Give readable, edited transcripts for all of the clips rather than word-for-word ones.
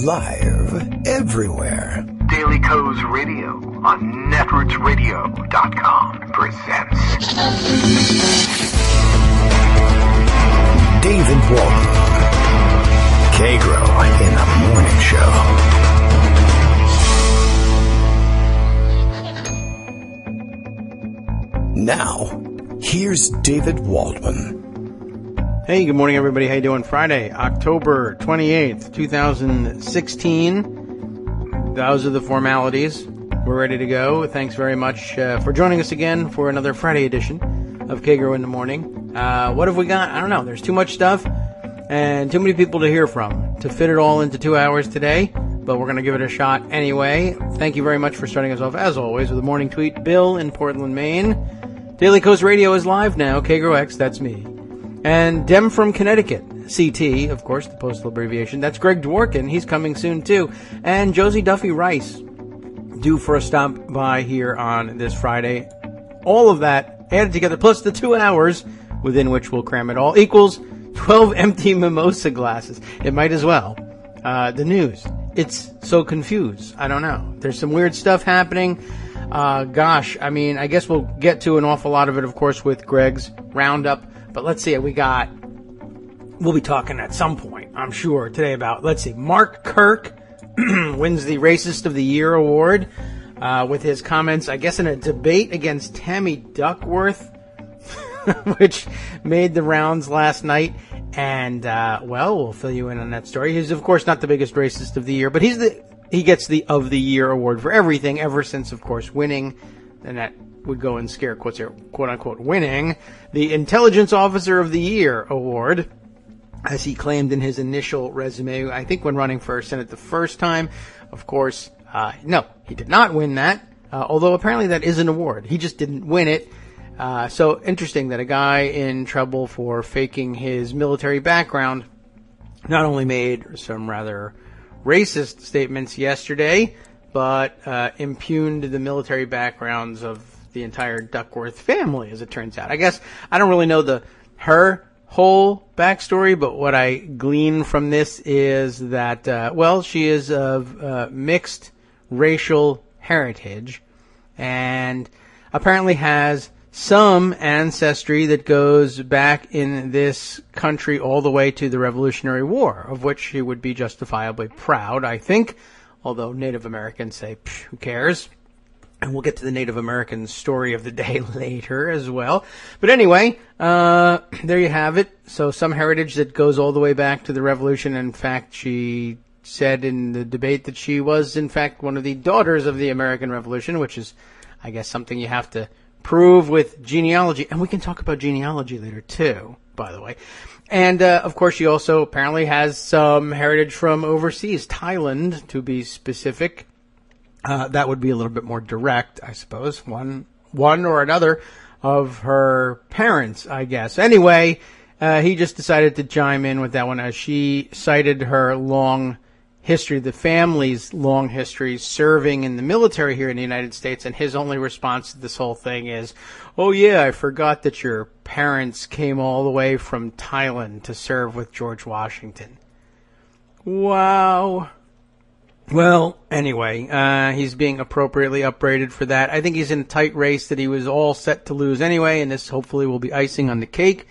Live everywhere. Daily Co's Radio on netrootsradio.com presents David Walton. Kagro in the Morning Show. Now, here's David Waldman. Hey, good morning, everybody. How you doing? Friday, October 28th, 2016. Those are the formalities. We're ready to go. Thanks very much for joining us again for another Friday edition of Kagro in the Morning. What have we got? I don't know. There's too much stuff and too many people to hear from to fit it all into 2 hours today, but we're going to give it a shot anyway. Thank you very much for starting us off, as always, with a morning tweet. Bill in Portland, Maine. Daily Coast Radio is live now. Kagro X, that's me. And Dem from Connecticut, CT, of course, the postal abbreviation. That's Greg Dworkin. He's coming soon, too. And Josie Duffy Rice, due for a stop by here on this Friday. All of that added together, plus the 2 hours within which we'll cram it all, equals 12 empty mimosa glasses. It might as well. The news. It's so confused. I don't know. There's some weird stuff happening. I guess we'll get to an awful lot of it, of course, with Greg's roundup. But let's see, we'll be talking at some point, I'm sure, today about, Mark Kirk wins the Racist of the Year award with his comments, I guess, in a debate against Tammy Duckworth, which made the rounds last night. And, we'll fill you in on that story. He's, of course, not the biggest racist of the year, but he gets the Of the Year award for everything ever since, of course, winning, and that would go in scare quotes here, quote-unquote, winning the Intelligence Officer of the Year award, as he claimed in his initial resume, I think when running for Senate the first time. Of course, no, he did not win that, although apparently that is an award. He just didn't win it. So interesting that a guy in trouble for faking his military background not only made some rather racist statements yesterday, but impugned the military backgrounds of the entire Duckworth family, as it turns out. I guess I don't really know her whole backstory, but what I glean from this is that, she is of mixed racial heritage and apparently has some ancestry that goes back in this country all the way to the Revolutionary War, of which she would be justifiably proud, I think, although Native Americans say, who cares? And we'll get to the Native American story of the day later as well. But anyway, there you have it. So some heritage that goes all the way back to the Revolution. In fact, she said in the debate that she was, in fact, one of the daughters of the American Revolution, which is, I guess, something you have to prove with genealogy. And we can talk about genealogy later, too, by the way. And, of course, she also apparently has some heritage from overseas, Thailand, to be specific. That would be a little bit more direct, I suppose. One or another of her parents, I guess. Anyway, he just decided to chime in with that one as she cited her long history, the family's long history serving in the military here in the United States, and his only response to this whole thing is, oh yeah, I forgot that your parents came all the way from Thailand to serve with George Washington. Wow. Well, anyway, he's being appropriately upbraided for that. I think he's in a tight race that he was all set to lose anyway, and this hopefully will be icing on the cake.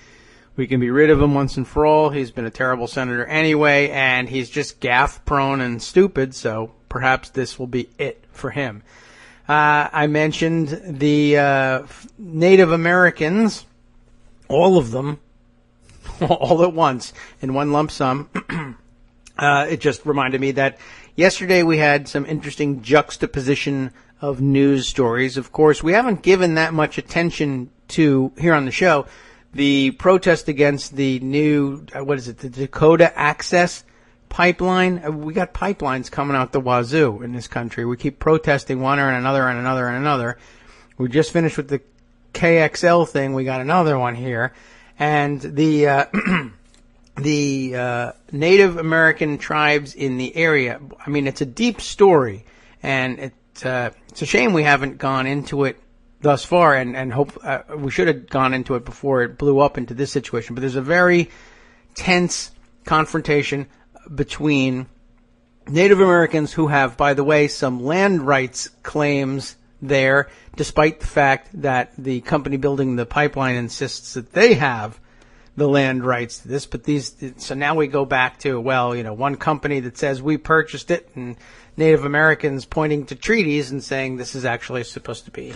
We can be rid of him once and for all. He's been a terrible senator anyway, and he's just gaffe-prone and stupid, so perhaps this will be it for him. I mentioned the Native Americans, all of them, all at once, in one lump sum. It just reminded me that yesterday we had some interesting juxtaposition of news stories. Of course, we haven't given that much attention to, here on the show, the protest against the new, the Dakota Access Pipeline. We got pipelines coming out the wazoo in this country. We keep protesting one and another and another and another. We just finished with the KXL thing. We got another one here. And the Native American tribes in the area, I mean, it's a deep story, and it's a shame we haven't gone into it thus far, and hope we should have gone into it before it blew up into this situation. But there's a very tense confrontation between Native Americans who have, by the way, some land rights claims there, despite the fact that the company building the pipeline insists that they have the land rights to this. But so now we go back to, well, one company that says we purchased it, and Native Americans pointing to treaties and saying this is actually supposed to be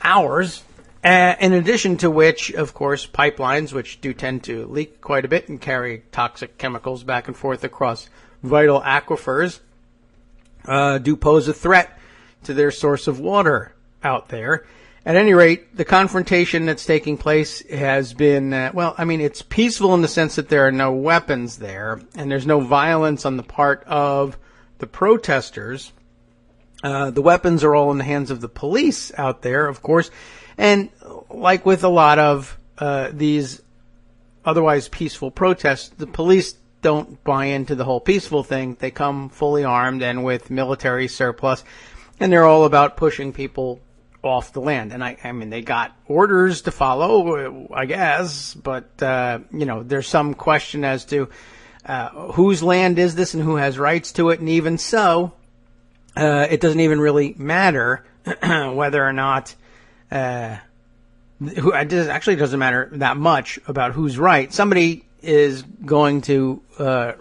ours. In addition to which, of course, pipelines, which do tend to leak quite a bit and carry toxic chemicals back and forth across vital aquifers, do pose a threat to their source of water out there. At any rate, the confrontation that's taking place has been, it's peaceful in the sense that there are no weapons there, and there's no violence on the part of the protesters. The weapons are all in the hands of the police out there, of course. And like with a lot of these otherwise peaceful protests, the police don't buy into the whole peaceful thing. They come fully armed and with military surplus, and they're all about pushing people off the land. And I mean, they got orders to follow, I guess, but, there's some question as to whose land is this and who has rights to it. And even so, it doesn't even really matter whether or not it actually doesn't matter that much about who's right. Somebody is going to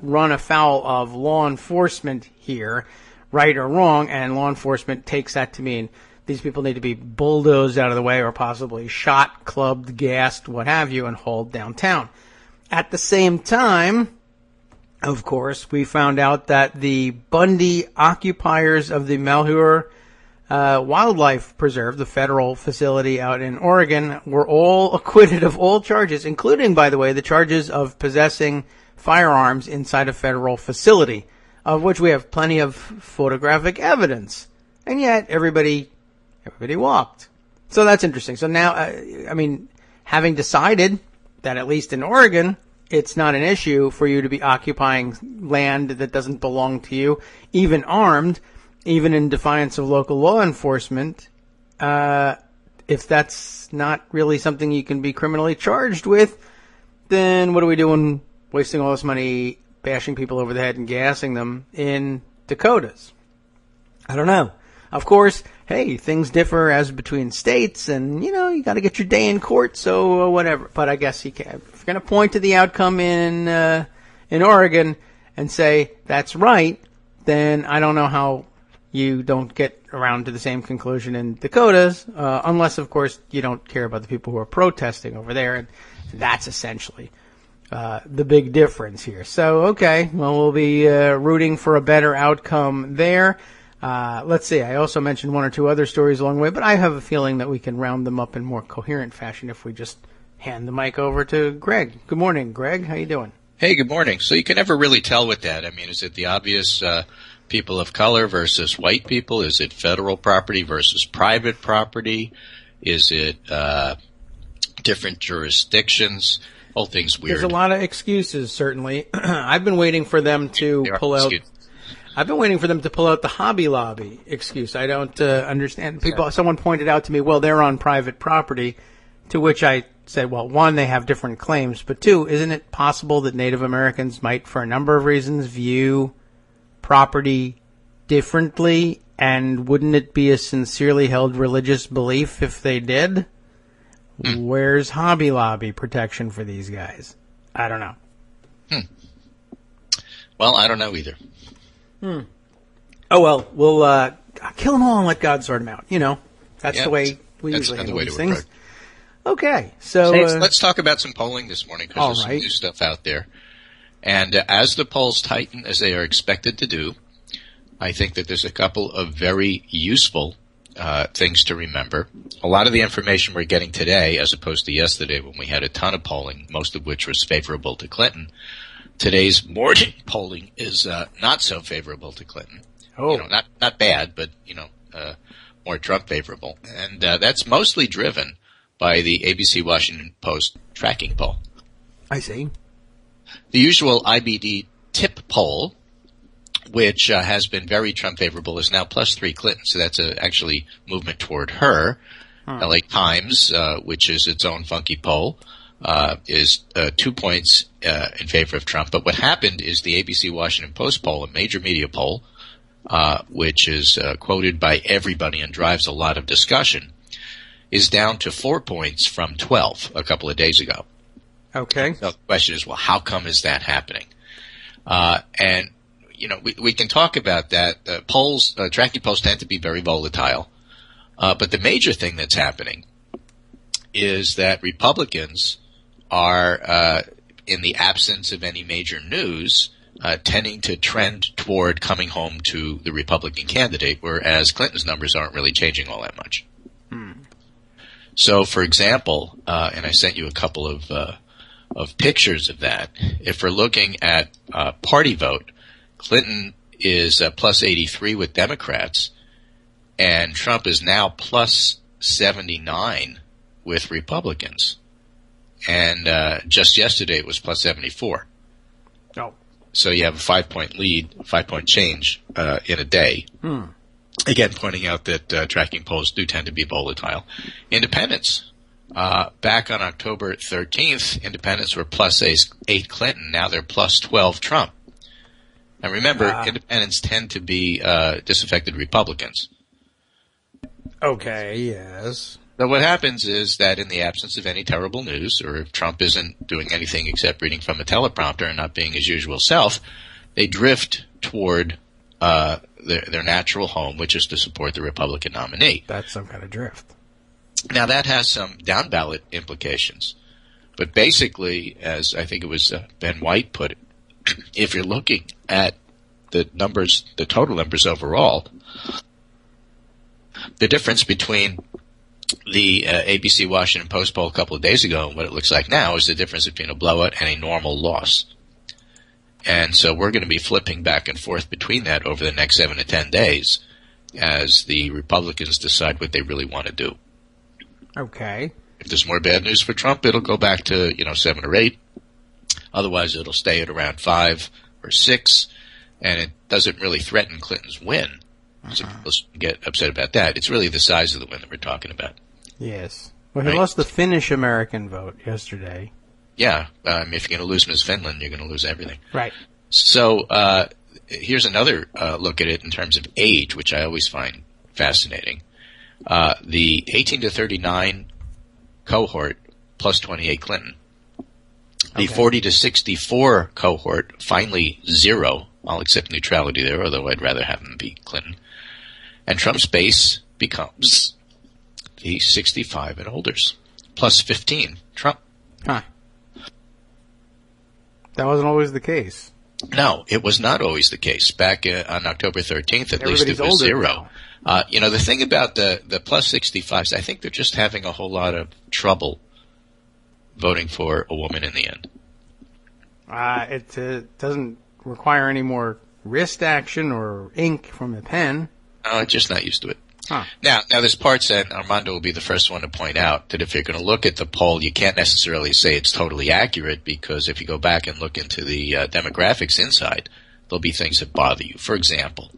run afoul of law enforcement here, right or wrong, and law enforcement takes that to mean these people need to be bulldozed out of the way or possibly shot, clubbed, gassed, what have you, and hauled downtown. At the same time, of course, we found out that the Bundy occupiers of the Malheur Wildlife Preserve, the federal facility out in Oregon, were all acquitted of all charges, including, by the way, the charges of possessing firearms inside a federal facility, of which we have plenty of photographic evidence. And yet, everybody walked. So that's interesting. So now, having decided that at least in Oregon, it's not an issue for you to be occupying land that doesn't belong to you, even armed, even in defiance of local law enforcement, if that's not really something you can be criminally charged with, then what are we doing wasting all this money bashing people over the head and gassing them in Dakotas? I don't know. Of course, hey, things differ as between states, and, you got to get your day in court, so whatever. But I guess you can. If you're going to point to the outcome in Oregon and say that's right, then I don't know how you don't get around to the same conclusion in Dakotas, unless, of course, you don't care about the people who are protesting over there, and that's essentially the big difference here. So, okay, well, we'll be rooting for a better outcome there. Let's see, I also mentioned one or two other stories along the way, but I have a feeling that we can round them up in more coherent fashion if we just hand the mic over to Greg. Good morning, Greg. How you doing? Hey, good morning. So you can never really tell with that. I mean, is it the obvious people of color versus white people? Is it federal property versus private property? Is it different jurisdictions? Whole thing's weird. There's a lot of excuses, certainly. I've been waiting for them to pull out. I've been waiting for them to pull out the Hobby Lobby excuse. I don't understand. Someone pointed out to me, well, they're on private property, to which I said, well, one, they have different claims, but two, isn't it possible that Native Americans might, for a number of reasons, view property differently, and wouldn't it be a sincerely held religious belief if they did? Where's Hobby Lobby protection for these guys? I don't know. Well, I don't know either. Oh, well, we'll kill them all and let God sort them out. That's the way we usually handle these things. Okay, so let's talk about some polling this morning, because there's some new stuff out there. And as the polls tighten, as they are expected to do, I think that there's a couple of very useful things to remember. A lot of the information we're getting today, as opposed to yesterday when we had a ton of polling, most of which was favorable to Clinton, today's morning polling is not so favorable to Clinton. Not bad, but more Trump favorable, and that's mostly driven by the ABC Washington Post tracking poll. I see. The usual IBD tip poll, which has been very Trump favorable, is now +3 Clinton, so that's actually movement toward her. LA Times, which is its own funky poll, is 2 points in favor of Trump. But what happened is the ABC Washington Post poll, a major media poll, which is quoted by everybody and drives a lot of discussion, is down to 4 points from 12 a couple of days ago. Okay. So the question is, well, how come is that happening? And we can talk about that. Polls, tracking polls tend to be very volatile. But the major thing that's happening is that Republicans are, in the absence of any major news, tending to trend toward coming home to the Republican candidate, whereas Clinton's numbers aren't really changing all that much. So, for example, and I sent you a couple of pictures of that. If we're looking at party vote, Clinton is plus 83 with Democrats, and Trump is now plus 79 with Republicans. And just yesterday it was plus 74. Oh. So you have a 5-point lead, 5-point change in a day. Again, pointing out that tracking polls do tend to be volatile. Independents. Back on October 13th, independents were plus 8 Clinton. Now they're plus 12 Trump. And remember, independents tend to be disaffected Republicans. Okay, yes. So what happens is that in the absence of any terrible news, or if Trump isn't doing anything except reading from a teleprompter and not being his usual self, they drift toward their natural home, which is to support the Republican nominee. That's some kind of drift. Now, that has some down-ballot implications. But basically, as I think it was Ben White put it, if you're looking at the numbers, the total numbers overall, the difference between the ABC Washington Post poll a couple of days ago and what it looks like now is the difference between a blowout and a normal loss. And so we're going to be flipping back and forth between that over the next 7 to 10 days as the Republicans decide what they really want to do. Okay. If there's more bad news for Trump, it'll go back to, 7 or 8. Otherwise, it'll stay at around 5 or 6, and it doesn't really threaten Clinton's win. So people get upset about that. It's really the size of the win that we're talking about. Yes. Well, he lost the Finnish American vote yesterday. Yeah. If you're going to lose Ms. Finland, you're going to lose everything. Right. So here's another look at it in terms of age, which I always find fascinating. The 18 to 39 cohort, plus 28 Clinton. The 40 to 64 cohort, finally 0. I'll accept neutrality there, although I'd rather have him be Clinton. And Trump's base becomes the 65 and olders, plus 15 Trump. Huh. That wasn't always the case. No, it was not always the case. Back on October 13th, at least it was 0. The thing about the plus 65s, I think they're just having a whole lot of trouble voting for a woman in the end. It doesn't require any more wrist action or ink from the pen. I'm just not used to it. Huh. Now there's parts, and Armando will be the first one to point out, that if you're going to look at the poll, you can't necessarily say it's totally accurate, because if you go back and look into the demographics inside, there'll be things that bother you. For example,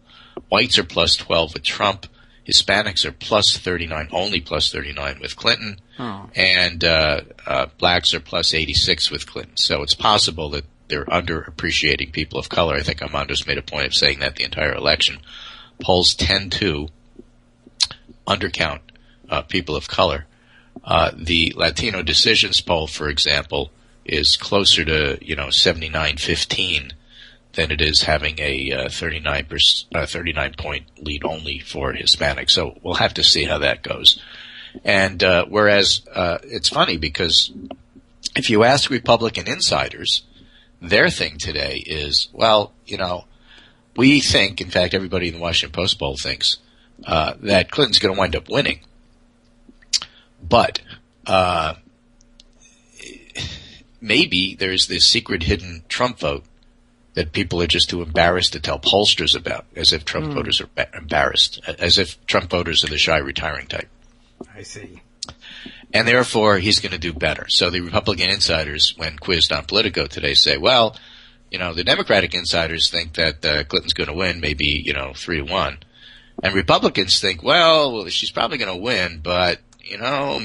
whites are plus 12 with Trump, Hispanics are plus 39, only plus 39 with Clinton, and blacks are plus 86 with Clinton. So it's possible that they're underappreciating people of color. I think Armando's made a point of saying that the entire election. Polls tend to undercount people of color. The Latino decisions poll, for example, is closer to 79-15 than it is having a 39 point lead only for Hispanics. So we'll have to see how that goes. And whereas it's funny because if you ask Republican insiders, their thing today is, well, we think, in fact, everybody in the Washington Post poll thinks that Clinton's going to wind up winning. But maybe there's this secret hidden Trump vote that people are just too embarrassed to tell pollsters about, as if Trump voters are embarrassed, as if Trump voters are the shy retiring type. I see. And therefore, he's going to do better. So the Republican insiders, when quizzed on Politico today, say, well, the Democratic insiders think that Clinton's going to win, maybe, 3-1. And Republicans think, well, she's probably going to win, but,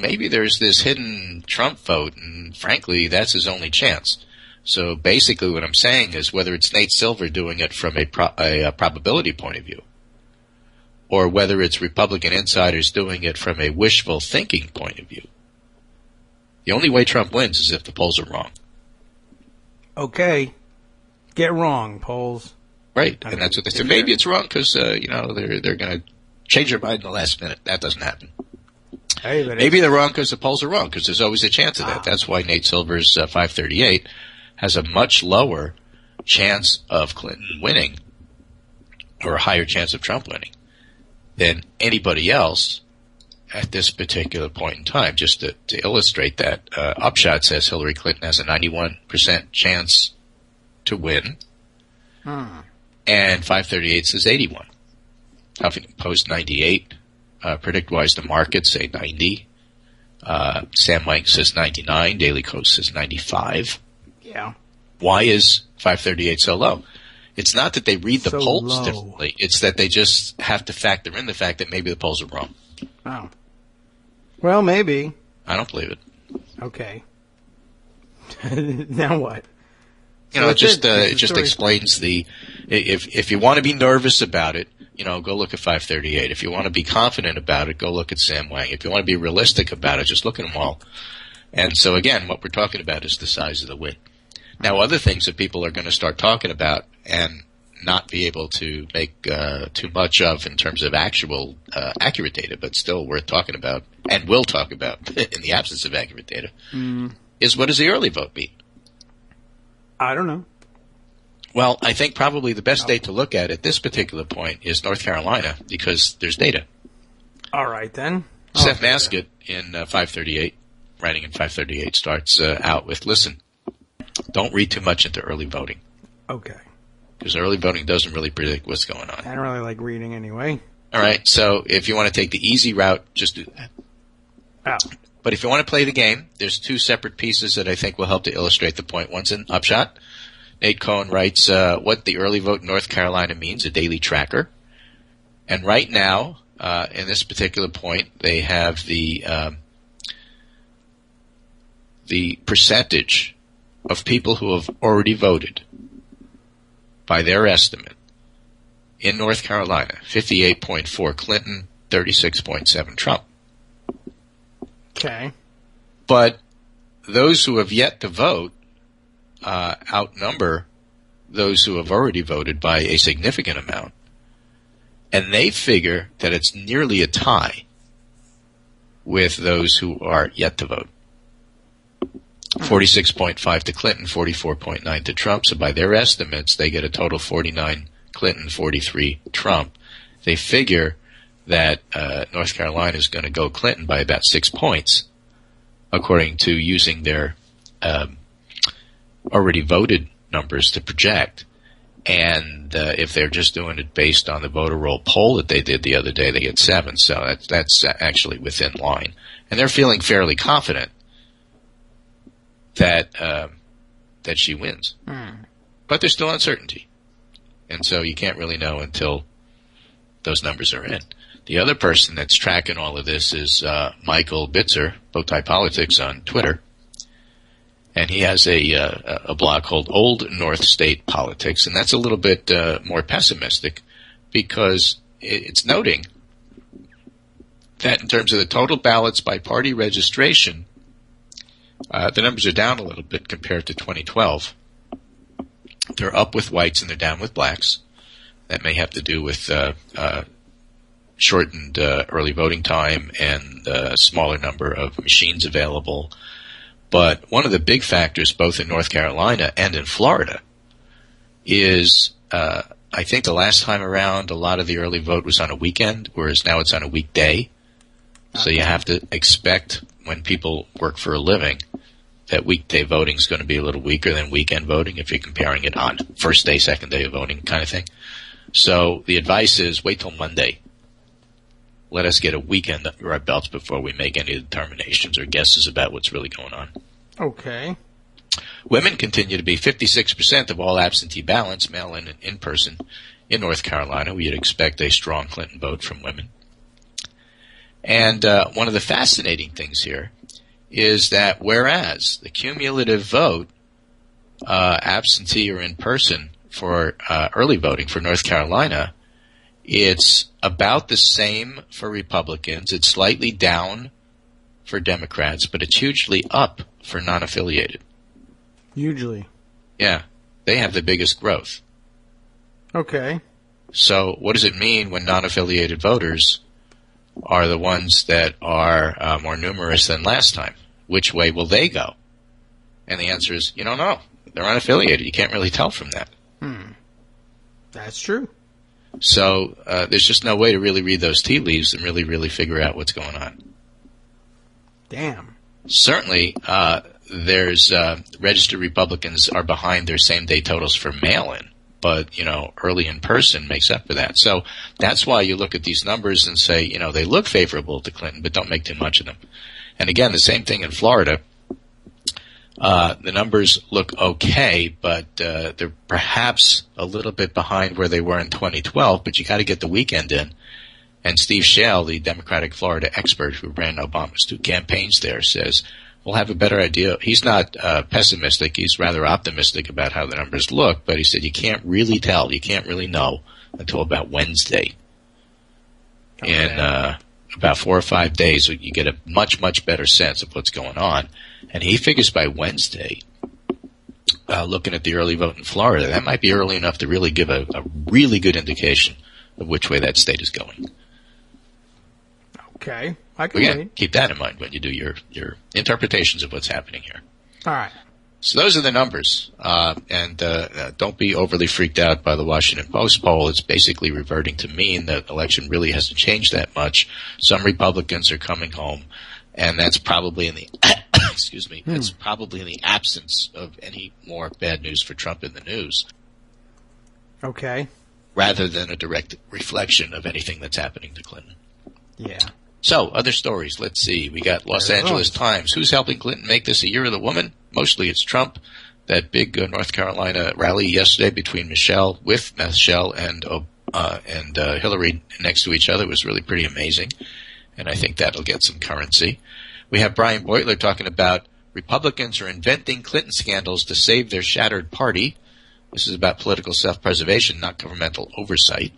maybe there's this hidden Trump vote, and frankly, that's his only chance. So basically what I'm saying is whether it's Nate Silver doing it from a probability point of view, or whether it's Republican insiders doing it from a wishful thinking point of view, the only way Trump wins is if the polls are wrong. Okay. Get wrong, polls. Right, and that's what they said. Maybe it's wrong because, they're going to change their mind in the last minute. That doesn't happen. Hey, maybe they're wrong because the polls are wrong, because there's always a chance of that. That's why Nate Silver's 538 has a much lower chance of Clinton winning, or a higher chance of Trump winning, than anybody else at this particular point in time. Just to illustrate that, Upshot says Hillary Clinton has a 91% chance to win, and 538 says 81. Huffington Post 98. PredictWise, the markets say 90. Sam Wang says 99. Daily Kos says 95. Yeah. Why is 538 so low? It's not that they read the polls low. differently. It's that they just have to factor in the fact that maybe the polls are wrong. Oh. Well, maybe. I don't believe it. Okay. Now what? It just explains if you want to be nervous about it, go look at 538. If you want to be confident about it, go look at Sam Wang. If you want to be realistic about it, just look at them all. And so again, what we're talking about is the size of the win. Now, other things that people are going to start talking about and not be able to make too much of in terms of actual accurate data, but still worth talking about, and will talk about in the absence of accurate data, is what does the early vote mean? I don't know. Well, I think probably the best state to look at this particular point is North Carolina, because there's data. All right, then. Seth Maskett in 538, writing in 538, starts out with, listen, don't read too much into early voting. Okay. Because early voting doesn't really predict what's going on. I don't really like reading anyway. All right, so if you want to take the easy route, just do that. Oh. But if you want to play the game, there's two separate pieces that I think will help to illustrate the point. One's in Upshot. Nate Cohn writes what the early vote in North Carolina means, a daily tracker. And right now, in this particular point, they have the percentage of people who have already voted, by their estimate, in North Carolina, 58.4 Clinton, 36.7 Trump. Okay. But those who have yet to vote outnumber those who have already voted by a significant amount. And they figure that it's nearly a tie with those who are yet to vote. 46.5 to Clinton, 44.9 to Trump. So by their estimates, they get a total 49 Clinton, 43 Trump. They figure that North Carolina is going to go Clinton by about 6 points, according to using their already voted numbers to project. And if they're just doing it based on the voter roll poll that they did the other day, they get 7. So that's actually within line. And they're feeling fairly confident that she wins. But there's still uncertainty. And so you can't really know until those numbers are in. The other person that's tracking all of this is Michael Bitzer, Bowtie Politics, on Twitter. And he has a blog called Old North State Politics, and that's a little bit more pessimistic because it's noting that in terms of the total ballots by party registration, the numbers are down a little bit compared to 2012. They're up with whites and they're down with blacks. That may have to do with shortened early voting time and a smaller number of machines available. But one of the big factors, both in North Carolina and in Florida, is I think the last time around, a lot of the early vote was on a weekend, whereas now it's on a weekday. So you have to expect, when people work for a living, that weekday voting is going to be a little weaker than weekend voting if you're comparing it on first day, second day of voting kind of thing. So the advice is wait till Monday. Let us get a weekend under our belts before we make any determinations or guesses about what's really going on. Okay. Women continue to be 56% of all absentee ballots, mail-in and in-person, in North Carolina. We'd expect a strong Clinton vote from women. And one of the fascinating things here is that whereas the cumulative vote, absentee or in person, for early voting for North Carolina, it's about the same for Republicans. It's slightly down for Democrats, but it's hugely up for non-affiliated. Hugely. Yeah. They have the biggest growth. Okay. So what does it mean when non-affiliated voters are the ones that are more numerous than last time? Which way will they go? And the answer is, you don't know. They're unaffiliated. You can't really tell from that. That's true. So there's just no way to really read those tea leaves and really figure out what's going on. Damn. Certainly, there's registered Republicans are behind their same-day totals for mail-in, but, early in person makes up for that. So that's why you look at these numbers and say, they look favorable to Clinton, but don't make too much of them. And again, the same thing in Florida. The numbers look okay, but they're perhaps a little bit behind where they were in 2012, but you got to get the weekend in. And Steve Shale, the Democratic Florida expert who ran Obama's 2 campaigns there, says we'll have a better idea. He's not pessimistic. He's rather optimistic about how the numbers look, but he said you can't really tell. You can't really know until about Wednesday. Okay. In about 4 or 5 days, you get a much better sense of what's going on. And he figures by Wednesday, looking at the early vote in Florida, that might be early enough to really give a really good indication of which way that state is going. Okay. I can Again, keep that in mind when you do your interpretations of what's happening here. All right. So those are the numbers. And don't be overly freaked out by the Washington Post poll. It's basically reverting to mean that the election really hasn't changed that much. Some Republicans are coming home, and that's probably in the excuse me, that's probably in the absence of any more bad news for Trump in the news. Okay. Rather than a direct reflection of anything that's happening to Clinton. Yeah. So, other stories. Let's see. We got Los Angeles Times. Who's helping Clinton make this a year of the woman? Mostly it's Trump. That big North Carolina rally yesterday between Michelle and Hillary next to each other was really pretty amazing. And I think that'll get some currency. We have Brian Beutler talking about Republicans are inventing Clinton scandals to save their shattered party. This is about political self-preservation, not governmental oversight.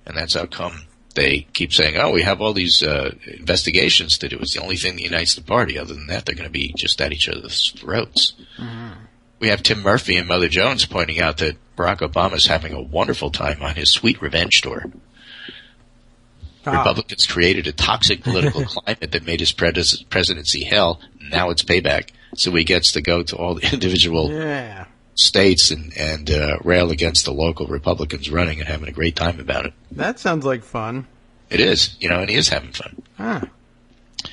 And that's how come they keep saying, we have all these investigations to do. It's the only thing that unites the party. Other than that, they're going to be just at each other's throats. Mm-hmm. We have Tim Murphy and Mother Jones pointing out that Barack Obama is having a wonderful time on his sweet revenge tour. Republicans created a toxic political climate that made his presidency hell. Now it's payback. So he gets to go to all the individual states and rail against the local Republicans running and having a great time about it. That sounds like fun. It is, and he is having fun.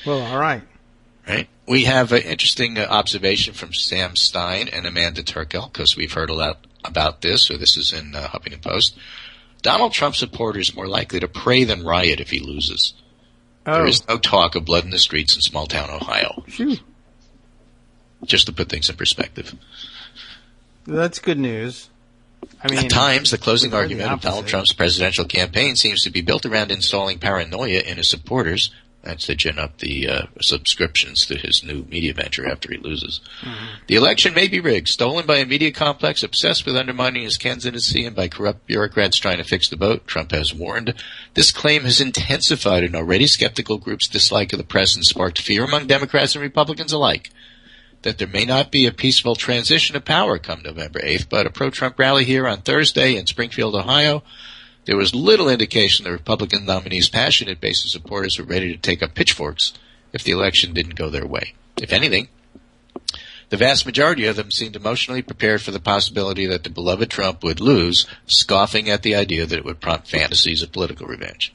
Well, all right. Right. We have an interesting observation from Sam Stein and Amanda Turkel, because we've heard a lot about this, or this is in Huffington Post. Donald Trump supporters more likely to pray than riot if he loses. There is no talk of blood in the streets in small-town Ohio. Phew. Just to put things in perspective. That's good news. I mean, at times, the closing argument of Donald Trump's presidential campaign seems to be built around installing paranoia in his supporters. That's to gin up the subscriptions to his new media venture after he loses. Mm-hmm. The election may be rigged, stolen by a media complex obsessed with undermining his candidacy and by corrupt bureaucrats trying to fix the vote, Trump has warned. This claim has intensified an already skeptical group's dislike of the press and sparked fear among Democrats and Republicans alike that there may not be a peaceful transition of power come November 8th, but a pro-Trump rally here on Thursday in Springfield, Ohio, there was little indication the Republican nominee's passionate base of supporters were ready to take up pitchforks if the election didn't go their way. If anything, the vast majority of them seemed emotionally prepared for the possibility that the beloved Trump would lose, scoffing at the idea that it would prompt fantasies of political revenge.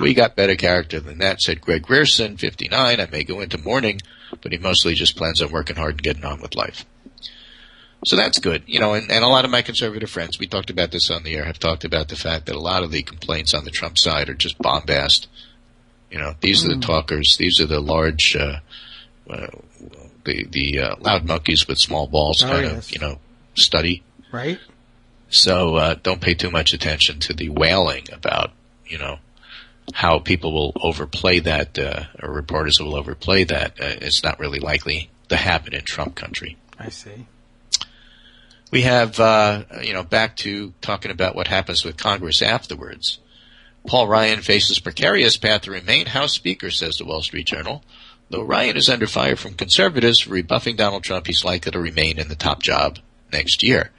We got better character than that, said Greg Grierson, 59. I may go into mourning, but he mostly just plans on working hard and getting on with life. So that's good. And a lot of my conservative friends, we talked about this on the air, have talked about the fact that a lot of the complaints on the Trump side are just bombast. These are the talkers. These are the large, the loud monkeys with small balls of study. Right. So don't pay too much attention to the wailing about, how people will overplay that, or reporters will overplay that, it's not really likely to happen in Trump country. I see. We have, back to talking about what happens with Congress afterwards. Paul Ryan faces precarious path to remain House Speaker, says the Wall Street Journal. Though Ryan is under fire from conservatives for rebuffing Donald Trump, he's likely to remain in the top job next year.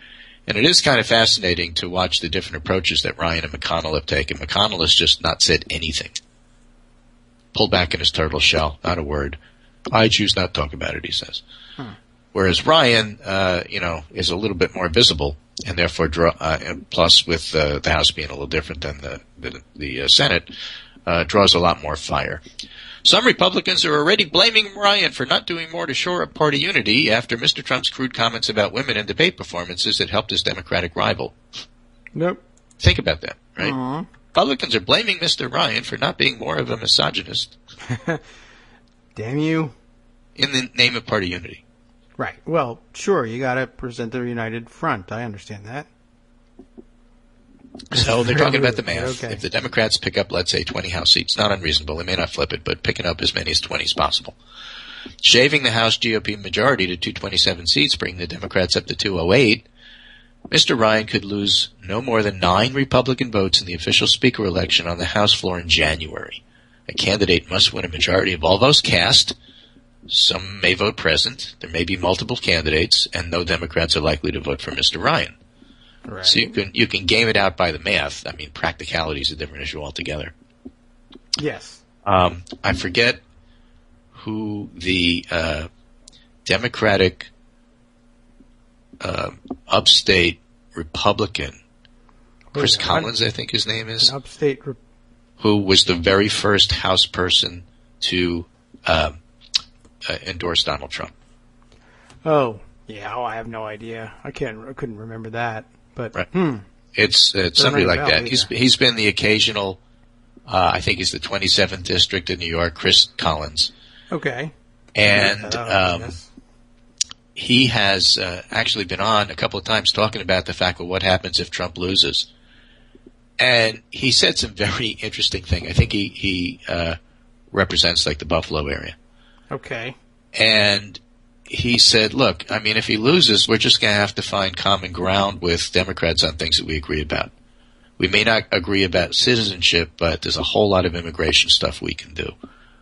And it is kind of fascinating to watch the different approaches that Ryan and McConnell have taken. McConnell has just not said anything. Pulled back in his turtle shell, not a word. I choose not to talk about it, he says. Whereas Ryan, is a little bit more visible, and therefore, plus with the House being a little different than the Senate, draws a lot more fire. Some Republicans are already blaming Ryan for not doing more to shore up party unity after Mr. Trump's crude comments about women in debate performances that helped his Democratic rival. Nope. Think about that, right? Republicans are blaming Mr. Ryan for not being more of a misogynist. Damn you. In the name of party unity. Right. Well, sure, you got to present the united front. I understand that. So they're talking about the math. Okay. If the Democrats pick up, let's say, 20 House seats, not unreasonable. They may not flip it, but picking up as many as 20 is possible. Shaving the House GOP majority to 227 seats, bringing the Democrats up to 208, Mr. Ryan could lose no more than 9 Republican votes in the official Speaker election on the House floor in January. A candidate must win a majority of all votes cast. Some may vote present. There may be multiple candidates, and no Democrats are likely to vote for Mr. Ryan. Right. So you can game it out by the math. I mean, practicality is a different issue altogether. Yes. I forget who the Democratic upstate Republican, Chris Collins, I think his name is, who was the very first House person to endorse Donald Trump. Oh, yeah. Oh, I have no idea. I couldn't remember that. But right. It's somebody like that. He's been the occasional. I think he's the 27th district in New York. Chris Collins. Okay. And he has actually been on a couple of times talking about the fact of what happens if Trump loses. And he said some very interesting thing. I think he represents like the Buffalo area. Okay. And he said, look, I mean, if he loses, we're just going to have to find common ground with Democrats on things that we agree about. We may not agree about citizenship, but there's a whole lot of immigration stuff we can do.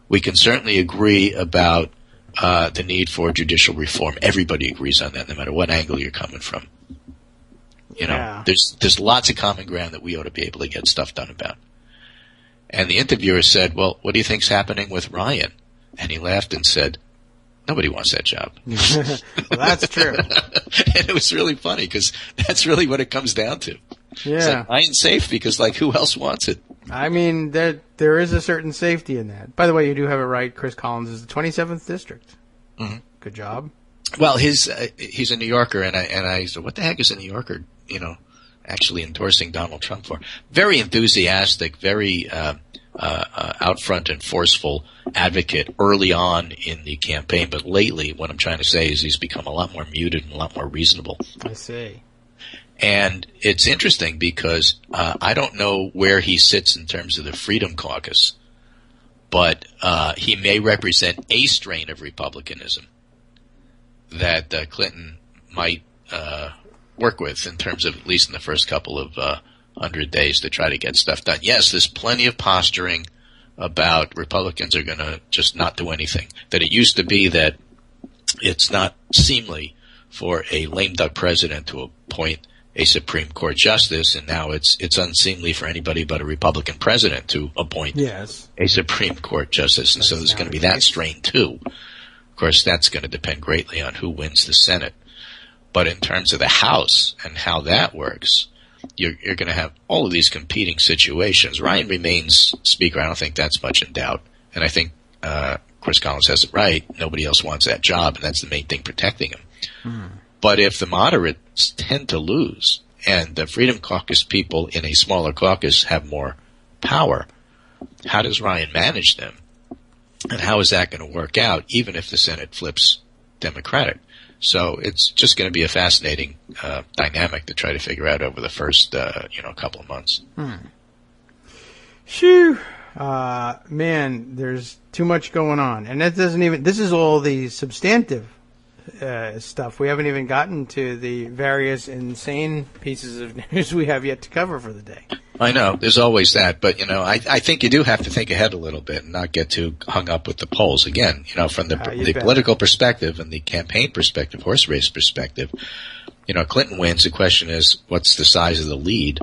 We can certainly agree about the need for judicial reform. Everybody agrees on that, no matter what angle you're coming from. You know, there's lots of common ground that we ought to be able to get stuff done about. And the interviewer said, well, what do you think's happening with Ryan? And he laughed and said, nobody wants that job. Well, that's true. And it was really funny because that's really what it comes down to. Yeah. It's like, Ryan's safe because, like, who else wants it? I mean, there is a certain safety in that. By the way, you do have it right. Chris Collins is the 27th district. Mm-hmm. Good job. Well, he's a New Yorker, and I said, what the heck is a New Yorker, actually endorsing Donald Trump for? Very enthusiastic, very out front and forceful advocate early on in the campaign, but lately what I'm trying to say is he's become a lot more muted and a lot more reasonable. I see. And it's interesting because I don't know where he sits in terms of the Freedom Caucus, but he may represent a strain of republicanism that Clinton might work with in terms of, at least in the first couple of 100 days, to try to get stuff done. Yes, there's plenty of posturing about Republicans are going to just not do anything. That it used to be that it's not seemly for a lame duck president to appoint a Supreme Court justice, and now it's unseemly for anybody but a Republican president to appoint a Supreme Court justice. And so there's going to be that strain too. Of course, that's going to depend greatly on who wins the Senate. But in terms of the House and how that works, you're going to have all of these competing situations. Ryan remains Speaker. I don't think that's much in doubt. And I think Chris Collins has it right. Nobody else wants that job, and that's the main thing protecting him. Mm. But if the moderates tend to lose and the Freedom Caucus people in a smaller caucus have more power, how does Ryan manage them? And how is that going to work out, even if the Senate flips Democratic? So it's just going to be a fascinating dynamic to try to figure out over the first couple of months. Phew. Man, there's too much going on. And that doesn't even, this is all the substantive stuff. We haven't even gotten to the various insane pieces of news we have yet to cover for the day. I know, there's always that, but I think you do have to think ahead a little bit and not get too hung up with the polls. Again, from the political perspective and the campaign perspective, horse race perspective, Clinton wins. The question is, what's the size of the lead?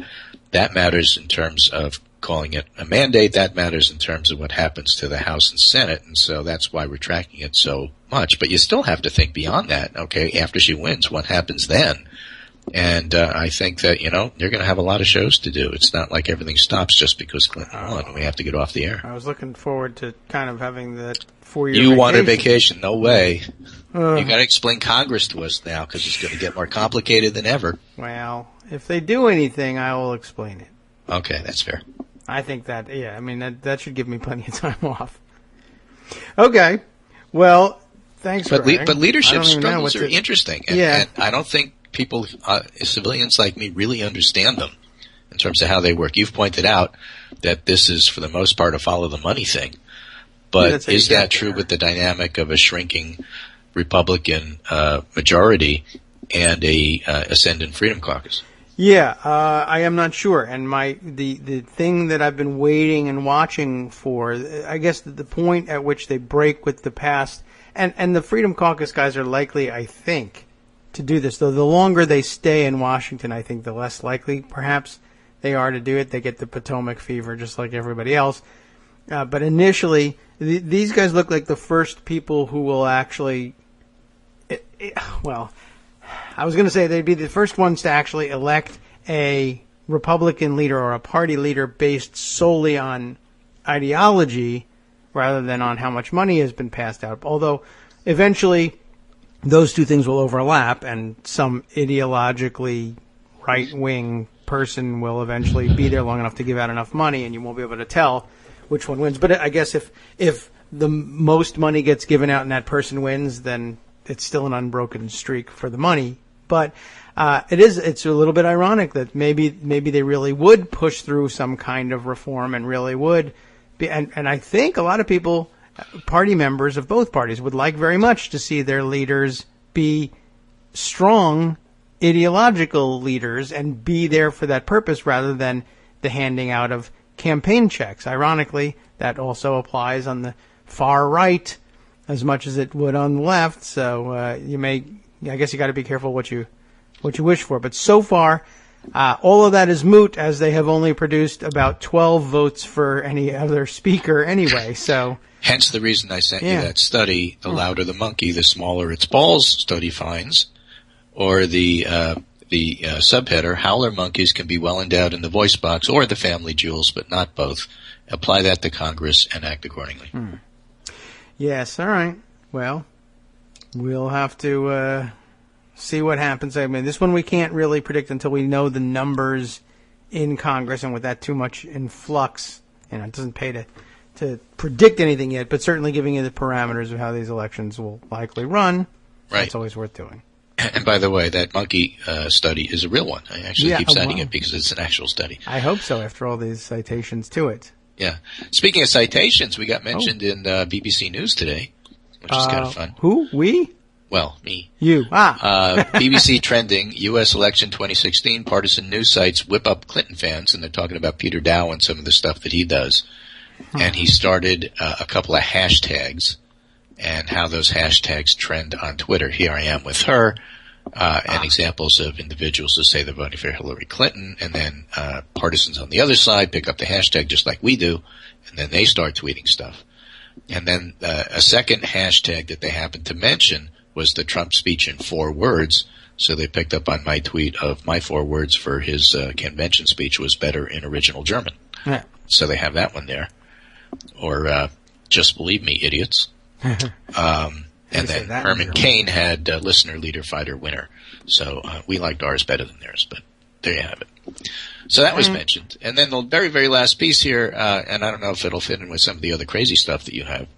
That matters in terms of calling it a mandate. That matters in terms of what happens to the House and Senate, and so that's why we're tracking it so much. But you still have to think beyond that. Okay, after she wins, what happens then? And I think that, you're going to have a lot of shows to do. It's not like everything stops just because Clinton won. We have to get off the air. I was looking forward to kind of having that 4-year You vacation. want a vacation? No way. You got to explain Congress to us now because it's going to get more complicated than ever. Well, if they do anything, I will explain it. Okay, that's fair. I think that, that should give me plenty of time off. Okay. Well, thanks for that. But leadership struggles are interesting. And I don't think people, civilians like me, really understand them in terms of how they work. You've pointed out that this is, for the most part, a follow the money thing. But is that true with the dynamic of a shrinking Republican majority and a ascendant Freedom Caucus? Yeah, I am not sure. And the thing that I've been waiting and watching for, I guess the point at which they break with the past, and the Freedom Caucus guys are likely, I think, to do this. Though the longer they stay in Washington, I think the less likely, perhaps, they are to do it. They get the Potomac fever just like everybody else. But initially, these guys look like the first people who will actually, well, I was going to say they'd be the first ones to actually elect a Republican leader or a party leader based solely on ideology rather than on how much money has been passed out. Although eventually those two things will overlap and some ideologically right-wing person will eventually be there long enough to give out enough money and you won't be able to tell which one wins. But I guess if the most money gets given out and that person wins, then it's still an unbroken streak for the money. But it's a little bit ironic that maybe they really would push through some kind of reform and really would be, and I think a lot of people, party members of both parties, would like very much to see their leaders be strong ideological leaders and be there for that purpose rather than the handing out of campaign checks. Ironically, that also applies on the far right as much as it would on the left. So I guess you got to be careful what you wish for. But so far, all of that is moot, as they have only produced about 12 votes for any other speaker anyway. So hence the reason I sent you that study: the louder the monkey, the smaller its balls. Study finds, or the subheader: howler monkeys can be well endowed in the voice box or the family jewels, but not both. Apply that to Congress and act accordingly. Yes, all right. Well, we'll have to see what happens. I mean, this one we can't really predict until we know the numbers in Congress, and with that too much in flux, it doesn't pay to predict anything yet, but certainly giving you the parameters of how these elections will likely run, that's always worth doing. And by the way, that monkey study is a real one. I actually keep citing it because it's an actual study. I hope so, after all these citations to it. Yeah. Speaking of citations, we got mentioned in BBC News today, which is kind of fun. Who? We? Well, me. You. BBC trending, U.S. election 2016, partisan news sites whip up Clinton fans, and they're talking about Peter Dow and some of the stuff that he does. And he started a couple of hashtags and how those hashtags trend on Twitter. Here I am with her. And examples of individuals who say they're voting for Hillary Clinton, and then partisans on the other side pick up the hashtag just like we do, and then they start tweeting stuff. And then a second hashtag that they happened to mention was the Trump speech in 4 words, so they picked up on my tweet of my 4 words for his convention speech was better in original German. Yeah. So they have that one there. Or just believe me, idiots. And then Herman Cain had listener, leader, fighter, winner. So we liked ours better than theirs, but there you have it. So that was mentioned. And then the very, very last piece here, and I don't know if it'll fit in with some of the other crazy stuff that you have.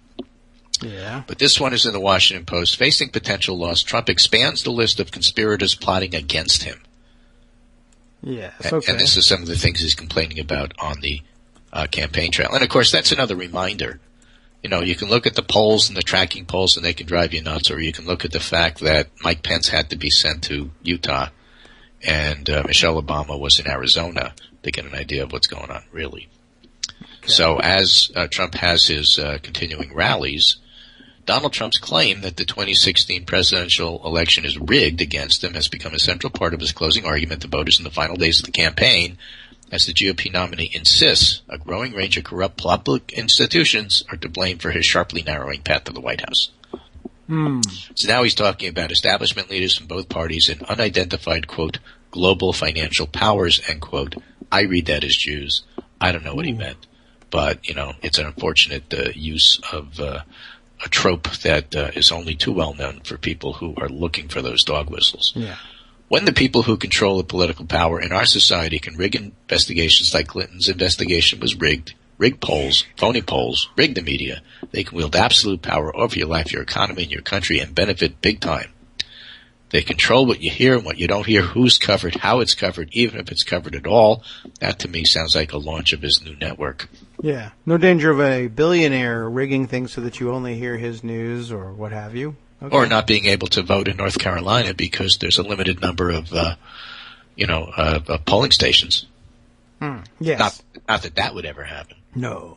Yeah. But this one is in the Washington Post. Facing potential loss, Trump expands the list of conspirators plotting against him. Yes, okay. And this is some of the things he's complaining about on the campaign trail. And, of course, that's another reminder. You know, you can look at the polls and the tracking polls and they can drive you nuts, or you can look at the fact that Mike Pence had to be sent to Utah and Michelle Obama was in Arizona to get an idea of what's going on, really. Okay. So as Trump has his continuing rallies, Donald Trump's claim that the 2016 presidential election is rigged against him has become a central part of his closing argument to voters in the final days of the campaign, as the GOP nominee insists a growing range of corrupt public institutions are to blame for his sharply narrowing path to the White House. So now he's talking about establishment leaders from both parties and unidentified, quote, global financial powers, end quote. I read that as Jews. I don't know what he meant. But, you know, it's an unfortunate use of a trope that is only too well known for people who are looking for those dog whistles. Yeah. When the people who control the political power in our society can rig investigations like Clinton's investigation was rigged, rig polls, phony polls, rig the media, they can wield absolute power over your life, your economy, and your country and benefit big time. They control what you hear and what you don't hear, who's covered, how it's covered, even if it's covered at all. That to me sounds like a launch of his new network. Yeah. No danger of a billionaire rigging things so that you only hear his news or what have you. Okay. Or not being able to vote in North Carolina because there's a limited number of, polling stations. Yes. Not that would ever happen. No.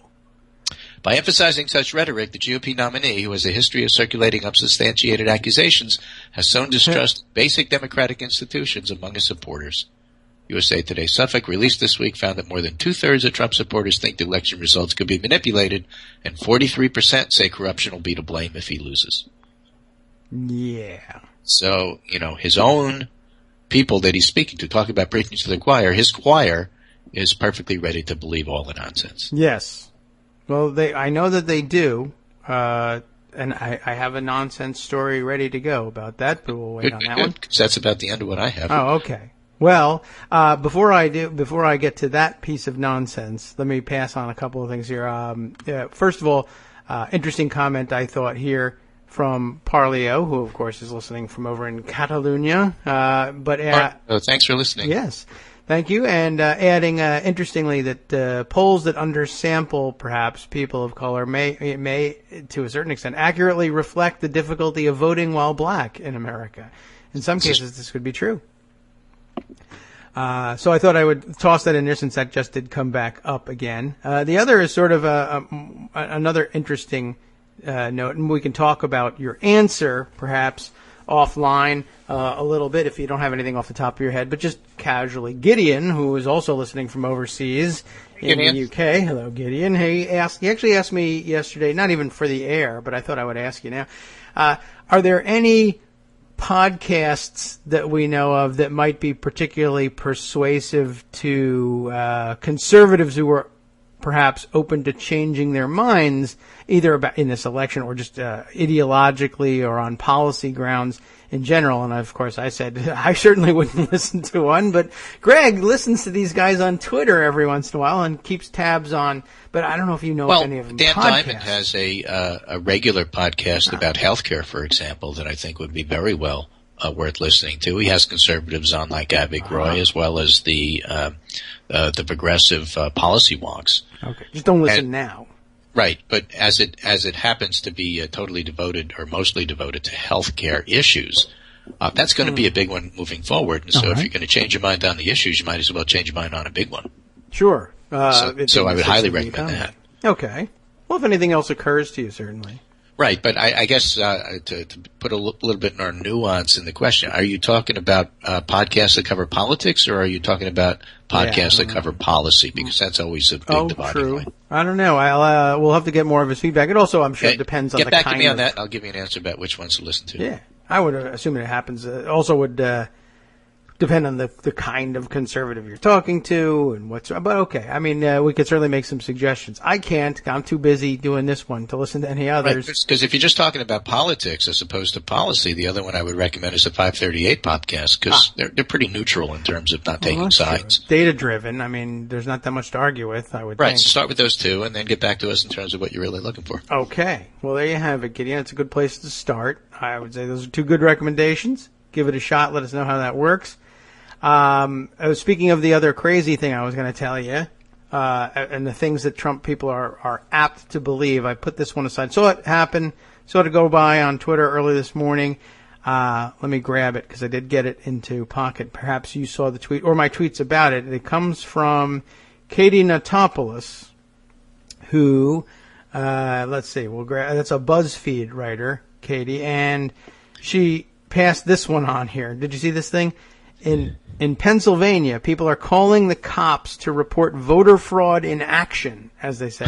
By emphasizing such rhetoric, the GOP nominee, who has a history of circulating unsubstantiated accusations, has sown distrust in basic democratic institutions among his supporters. USA Today's Suffolk, released this week, found that more than two-thirds of Trump supporters think the election results could be manipulated, and 43% say corruption will be to blame if he loses. Yeah. So, you know, his own people that he's speaking to, talking about preaching to the choir, his choir is perfectly ready to believe all the nonsense. Yes. Well, I know that they do, and I have a nonsense story ready to go about that, but we'll wait on that one. That's about the end of what I have. Oh, okay. Well, before I get to that piece of nonsense, let me pass on a couple of things here. First of all, interesting comment I thought here from Parlio, who of course is listening from over in Catalonia. Thanks for listening. Yes, thank you. And adding interestingly that polls that undersample perhaps people of color may to a certain extent accurately reflect the difficulty of voting while black in America. In some cases, this could be true. So I thought I would toss that in there since that just did come back up again. The other is sort of another interesting note, and we can talk about your answer perhaps offline a little bit if you don't have anything off the top of your head, but just casually. Gideon, who is also listening from overseas in the UK. Hello, Gideon. He actually asked me yesterday, not even for the air, but I thought I would ask you now. Are there any podcasts that we know of that might be particularly persuasive to conservatives who are perhaps open to changing their minds either about in this election or just ideologically or on policy grounds in general? And of course I said I certainly wouldn't listen to one, but Greg listens to these guys on Twitter every once in a while and keeps tabs on, but I don't know if you know any of them. Dan Diamond has a regular podcast about healthcare, for example, that I think would be very well worth listening to. He has conservatives on like Avik Roy, as well as the progressive policy wonks. Okay, just don't listen now. Right, but as it happens to be totally devoted or mostly devoted to healthcare issues, that's going to be a big one moving forward. And so if you're going to change your mind on the issues, you might as well change your mind on a big one. Sure. So I would highly recommend that. Okay. Well, if anything else occurs to you, certainly. Right, but I guess to put a little bit more nuance in the question, are you talking about podcasts that cover politics, or are you talking about podcasts that cover policy? Because that's always a big dividing line. I don't know. We'll have to get more of his feedback. It also, I'm sure, depends on the kind of... Get back to me on that, and I'll give you an answer about which ones to listen to. Yeah, I would assume it happens. Also would depend on the kind of conservative you're talking to and what's. But okay, I mean, we could certainly make some suggestions. I can't. I'm too busy doing this one to listen to any others. Because if you're just talking about politics as opposed to policy, the other one I would recommend is the 538 podcast because they're pretty neutral in terms of not taking sides. Data driven. I mean, there's not that much to argue with. I would think. So start with those two and then get back to us in terms of what you're really looking for. Okay. Well, there you have it, Gideon. It's a good place to start. I would say those are two good recommendations. Give it a shot. Let us know how that works. Speaking of the other crazy thing I was going to tell you, and the things that Trump people are apt to believe. I put this one aside. Saw it happen. Saw it go by on Twitter early this morning. Let me grab it because I did get it into Pocket. Perhaps you saw the tweet or my tweets about it. It comes from Katie Natopoulos, who, let's see, that's a BuzzFeed writer, Katie, and she passed this one on here. Did you see this thing? In Pennsylvania, people are calling the cops to report voter fraud in action, as they say.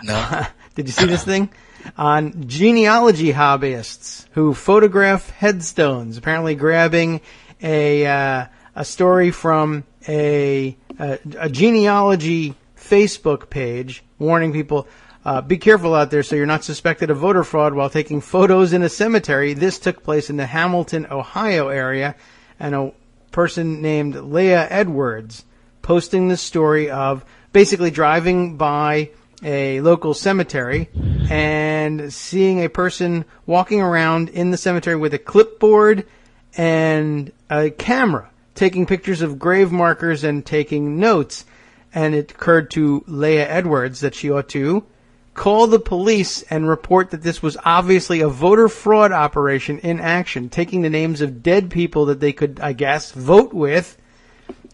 No. Did you see this thing? On genealogy hobbyists who photograph headstones, apparently grabbing a story from a genealogy Facebook page warning people, be careful out there so you're not suspected of voter fraud while taking photos in a cemetery. This took place in the Hamilton, Ohio area, and a person named Leah Edwards posting the story of basically driving by a local cemetery and seeing a person walking around in the cemetery with a clipboard and a camera, taking pictures of grave markers and taking notes. And it occurred to Leah Edwards that she ought to call the police and report that this was obviously a voter fraud operation in action, taking the names of dead people that they could, I guess, vote with,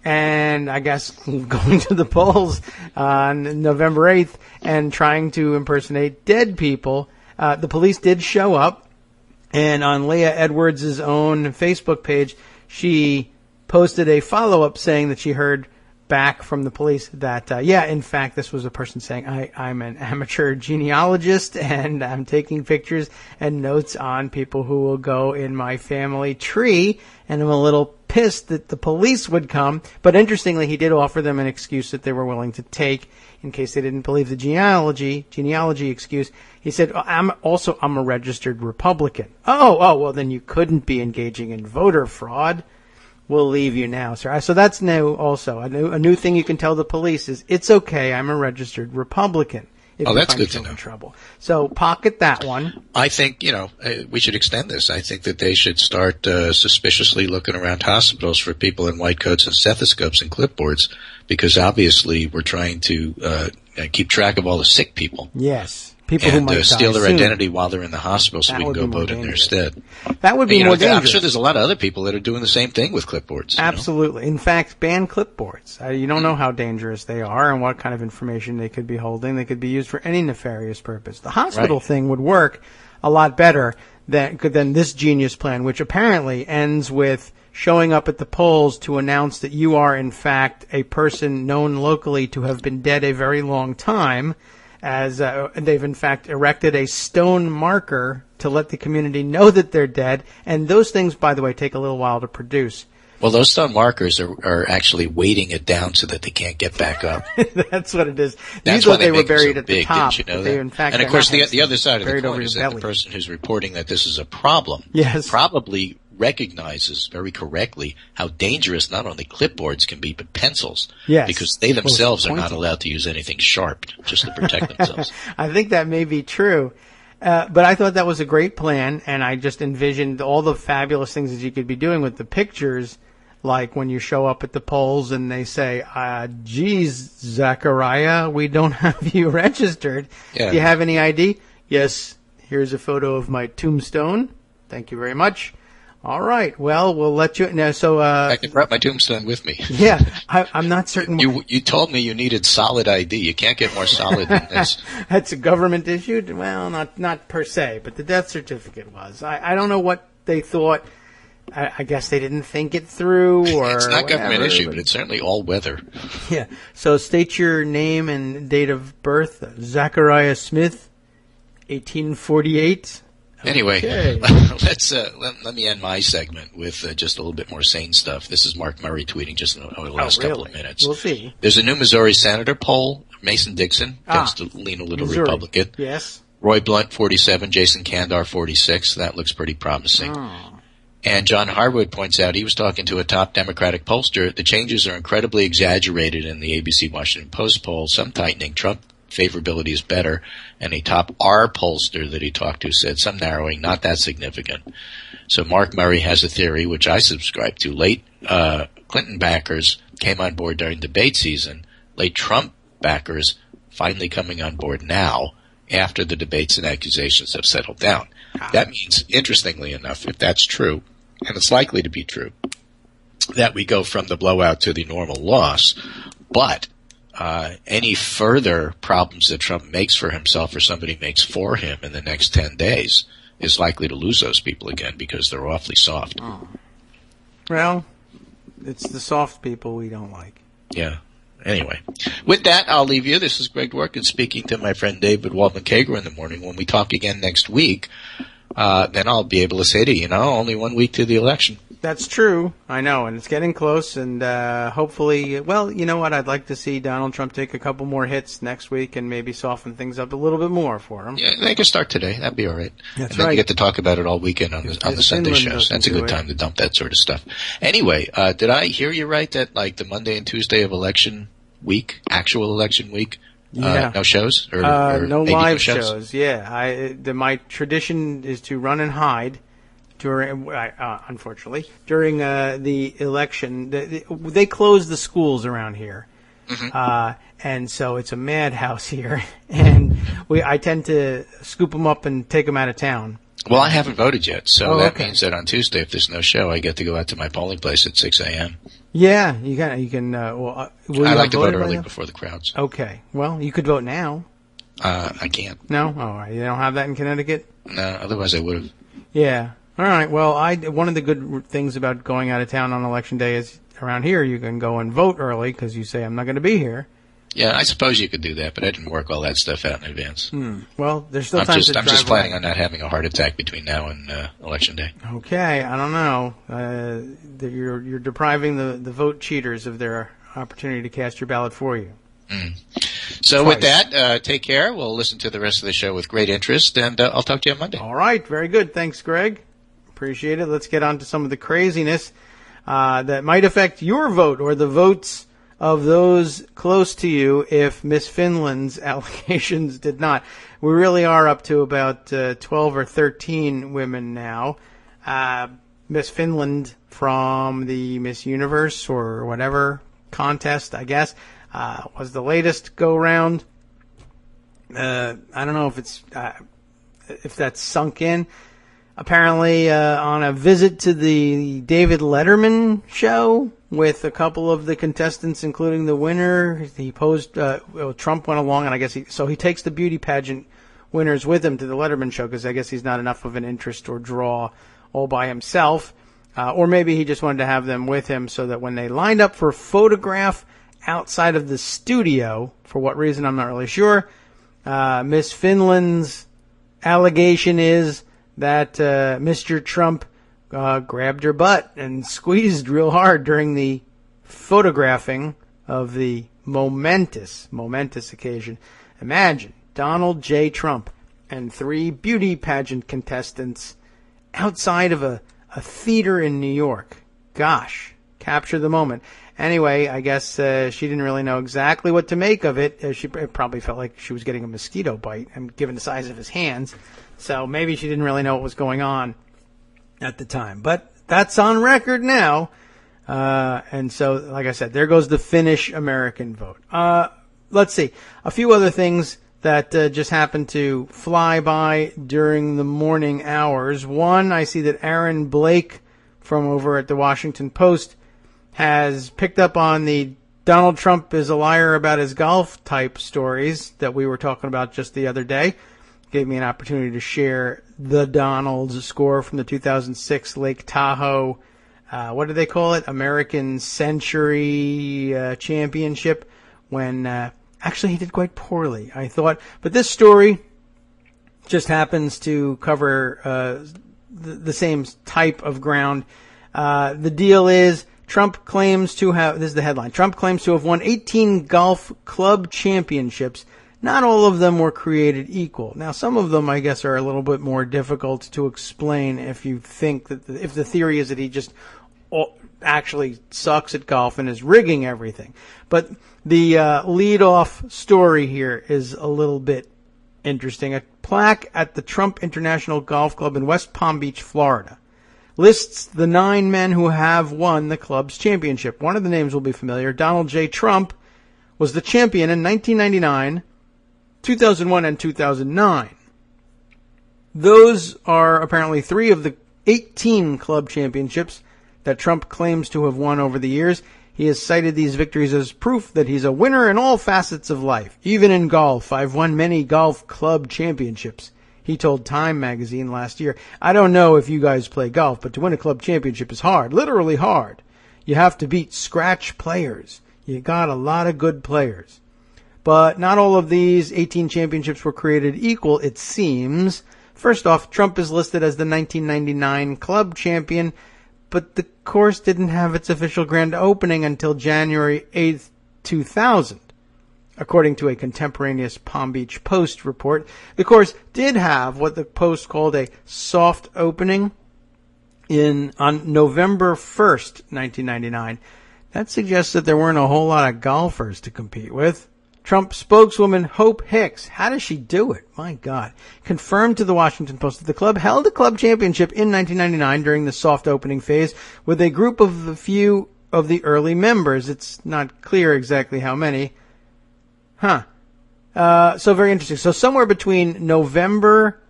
and I guess going to the polls on November 8th and trying to impersonate dead people. The police did show up, and on Leah Edwards' own Facebook page, she posted a follow-up saying that she heard back from the police that, in fact, this was a person saying, I'm an amateur genealogist and I'm taking pictures and notes on people who will go in my family tree, and I'm a little pissed that the police would come. But interestingly, he did offer them an excuse that they were willing to take in case they didn't believe the genealogy excuse. He said, I'm a registered Republican. Well, then you couldn't be engaging in voter fraud. We'll leave you now, sir. So that's new also. A new thing you can tell the police is, it's okay, I'm a registered Republican. That's good to know. In trouble. So pocket that one. I think, we should extend this. I think that they should start suspiciously looking around hospitals for people in white coats and stethoscopes and clipboards, because obviously we're trying to keep track of all the sick people. Yes. People who might steal their soon. identity while they're in the hospital so we can go vote in their stead. That would be more dangerous. I'm sure there's a lot of other people that are doing the same thing with clipboards. Absolutely. In fact, ban clipboards. You don't know how dangerous they are and what kind of information they could be holding. They could be used for any nefarious purpose. The hospital thing would work a lot better than this genius plan, which apparently ends with showing up at the polls to announce that you are, in fact, a person known locally to have been dead a very long time, as they've in fact erected a stone marker to let the community know that they're dead. And those things, by the way, take a little while to produce. Well, those stone markers are actually weighting it down so that they can't get back up. That's what it is. That's why they were buried at big, the top. Didn't you know they, that? in fact, and of course, the other side of the coin is that the person who's reporting that this is a problem probably recognizes very correctly how dangerous not only clipboards can be, but pencils. Yes. Because they themselves are not allowed to use anything sharp just to protect themselves. I think that may be true. But I thought that was a great plan, and I just envisioned all the fabulous things that you could be doing with the pictures, like when you show up at the polls and they say, geez, Zachariah, we don't have you registered. Yeah. Do you have any ID? Yes, here's a photo of my tombstone. Thank you very much. All right. Well, we'll let you know. So I can brought my tombstone with me. Yeah, I'm not certain. You told me you needed solid ID. You can't get more solid than this. That's a government issued. Well, not per se, but the death certificate was. I don't know what they thought. I guess they didn't think it through, or it's not whatever, government issued, but it's certainly all weather. Yeah. So state your name and date of birth. Zachariah Smith, 1848. Anyway, okay. let me end my segment with just a little bit more sane stuff. This is Mark Murray tweeting just over the last couple of minutes. We'll see. There's a new Missouri senator poll. Mason Dixon tends to lean a little Missouri. Republican. Yes. Roy Blunt, 47. Jason Kandar, 46. That looks pretty promising. And John Harwood points out, he was talking to a top Democratic pollster, the changes are incredibly exaggerated in the ABC Washington Post poll, some tightening. Trump favorability is better. And a top R pollster that he talked to said some narrowing, not that significant. So Mark Murray has a theory, which I subscribe to. Late Clinton backers came on board during debate season. Late Trump backers finally coming on board now after the debates and accusations have settled down. That means, interestingly enough, if that's true, and it's likely to be true, that we go from the blowout to the normal loss. But any further problems that Trump makes for himself or somebody makes for him in the next 10 days is likely to lose those people again because they're awfully soft. Oh. Well, it's the soft people we don't like. Yeah. Anyway, with that, I'll leave you. This is Greg Dworkin speaking to my friend David Waldman Kagro in the morning. When we talk again next week, then I'll be able to say to you, only 1 week to the election. That's true. I know, and it's getting close, and hopefully, well, you know what? I'd like to see Donald Trump take a couple more hits next week and maybe soften things up a little bit more for him. Yeah, they can start today. That'd be all right. That's and then right. you get to talk about it all weekend on the Sunday shows. That's a good time to dump that sort of stuff. Anyway, did I hear you right that like the Monday and Tuesday of election week, actual election week, no shows? Or no maybe live no shows. Yeah, my tradition is to run and hide. Unfortunately, during the election, they close the schools around here, and so it's a madhouse here. And I tend to scoop them up and take them out of town. Well, I haven't voted yet, so that means that on Tuesday, if there's no show, I get to go out to my polling place at 6 a.m. Yeah, you can. I like to vote early before the crowds. Okay, well, you could vote now. I can't. No, all right. You don't have that in Connecticut. No, otherwise I would have. Yeah. All right. Well, one of the good things about going out of town on Election Day is around here you can go and vote early because you say I'm not going to be here. Yeah, I suppose you could do that, but I didn't work all that stuff out in advance. Well, there's still time to drive. I'm just planning on not having a heart attack between now and Election Day. Okay, I don't know. You're depriving the vote cheaters of their opportunity to cast your ballot for you. So with that, take care. We'll listen to the rest of the show with great interest, and I'll talk to you on Monday. All right, very good. Thanks, Greg. Appreciate it. Let's get on to some of the craziness that might affect your vote or the votes of those close to you if Miss Finland's allegations did not. We really are up to about 12 or 13 women now. Miss Finland from the Miss Universe or whatever contest, I guess, was the latest go-round. I don't know if that's sunk in. Apparently, on a visit to the David Letterman show with a couple of the contestants, including the winner, he posed. Trump went along, and I guess he takes the beauty pageant winners with him to the Letterman show because I guess he's not enough of an interest or draw all by himself, or maybe he just wanted to have them with him so that when they lined up for a photograph outside of the studio, for what reason I'm not really sure, Miss Finland's allegation is that Mr. Trump grabbed her butt and squeezed real hard during the photographing of the momentous occasion. Imagine Donald J. Trump and 3 beauty pageant contestants outside of a theater in New York. Gosh, capture the moment. Anyway, I guess she didn't really know exactly what to make of it. She probably felt like she was getting a mosquito bite, and given the size of his hands. So maybe she didn't really know what was going on at the time. But that's on record now. And so, like I said, there goes the Finnish American vote. Let's see. A few other things that just happened to fly by during the morning hours. One, I see that Aaron Blake from over at the Washington Post has picked up on the Donald Trump is a liar about his golf type stories that we were talking about just the other day. Gave me an opportunity to share the Donald's score from the 2006 Lake Tahoe, what do they call it? American Century Championship, when actually he did quite poorly, I thought. But this story just happens to cover the same type of ground. The deal is Trump claims to have, this is the headline, Trump claims to have won 18 golf club championships. Not all of them were created equal. Now, some of them, I guess, are a little bit more difficult to explain if you think that, if the theory is that he just actually sucks at golf and is rigging everything. But the lead-off story here is a little bit interesting. A plaque at the Trump International Golf Club in West Palm Beach, Florida, lists the 9 men who have won the club's championship. One of the names will be familiar. Donald J. Trump was the champion in 1999, 2001, and 2009. Those are apparently 3 of the 18 club championships that Trump claims to have won over the years. He has cited these victories as proof that he's a winner in all facets of life. Even in golf, I've won many golf club championships, he told Time magazine last year. I don't know if you guys play golf, but to win a club championship is hard, literally hard. You have to beat scratch players. You got a lot of good players. But not all of these 18 championships were created equal, it seems. First off, Trump is listed as the 1999 club champion, but the course didn't have its official grand opening until January 8th, 2000. According to a contemporaneous Palm Beach Post report, the course did have what the Post called a soft opening on November 1st, 1999. That suggests that there weren't a whole lot of golfers to compete with. Trump spokeswoman Hope Hicks, how does she do it? My God. Confirmed to the Washington Post that the club held a club championship in 1999 during the soft opening phase with a group of a few of the early members. It's not clear exactly how many. So very interesting. So somewhere between November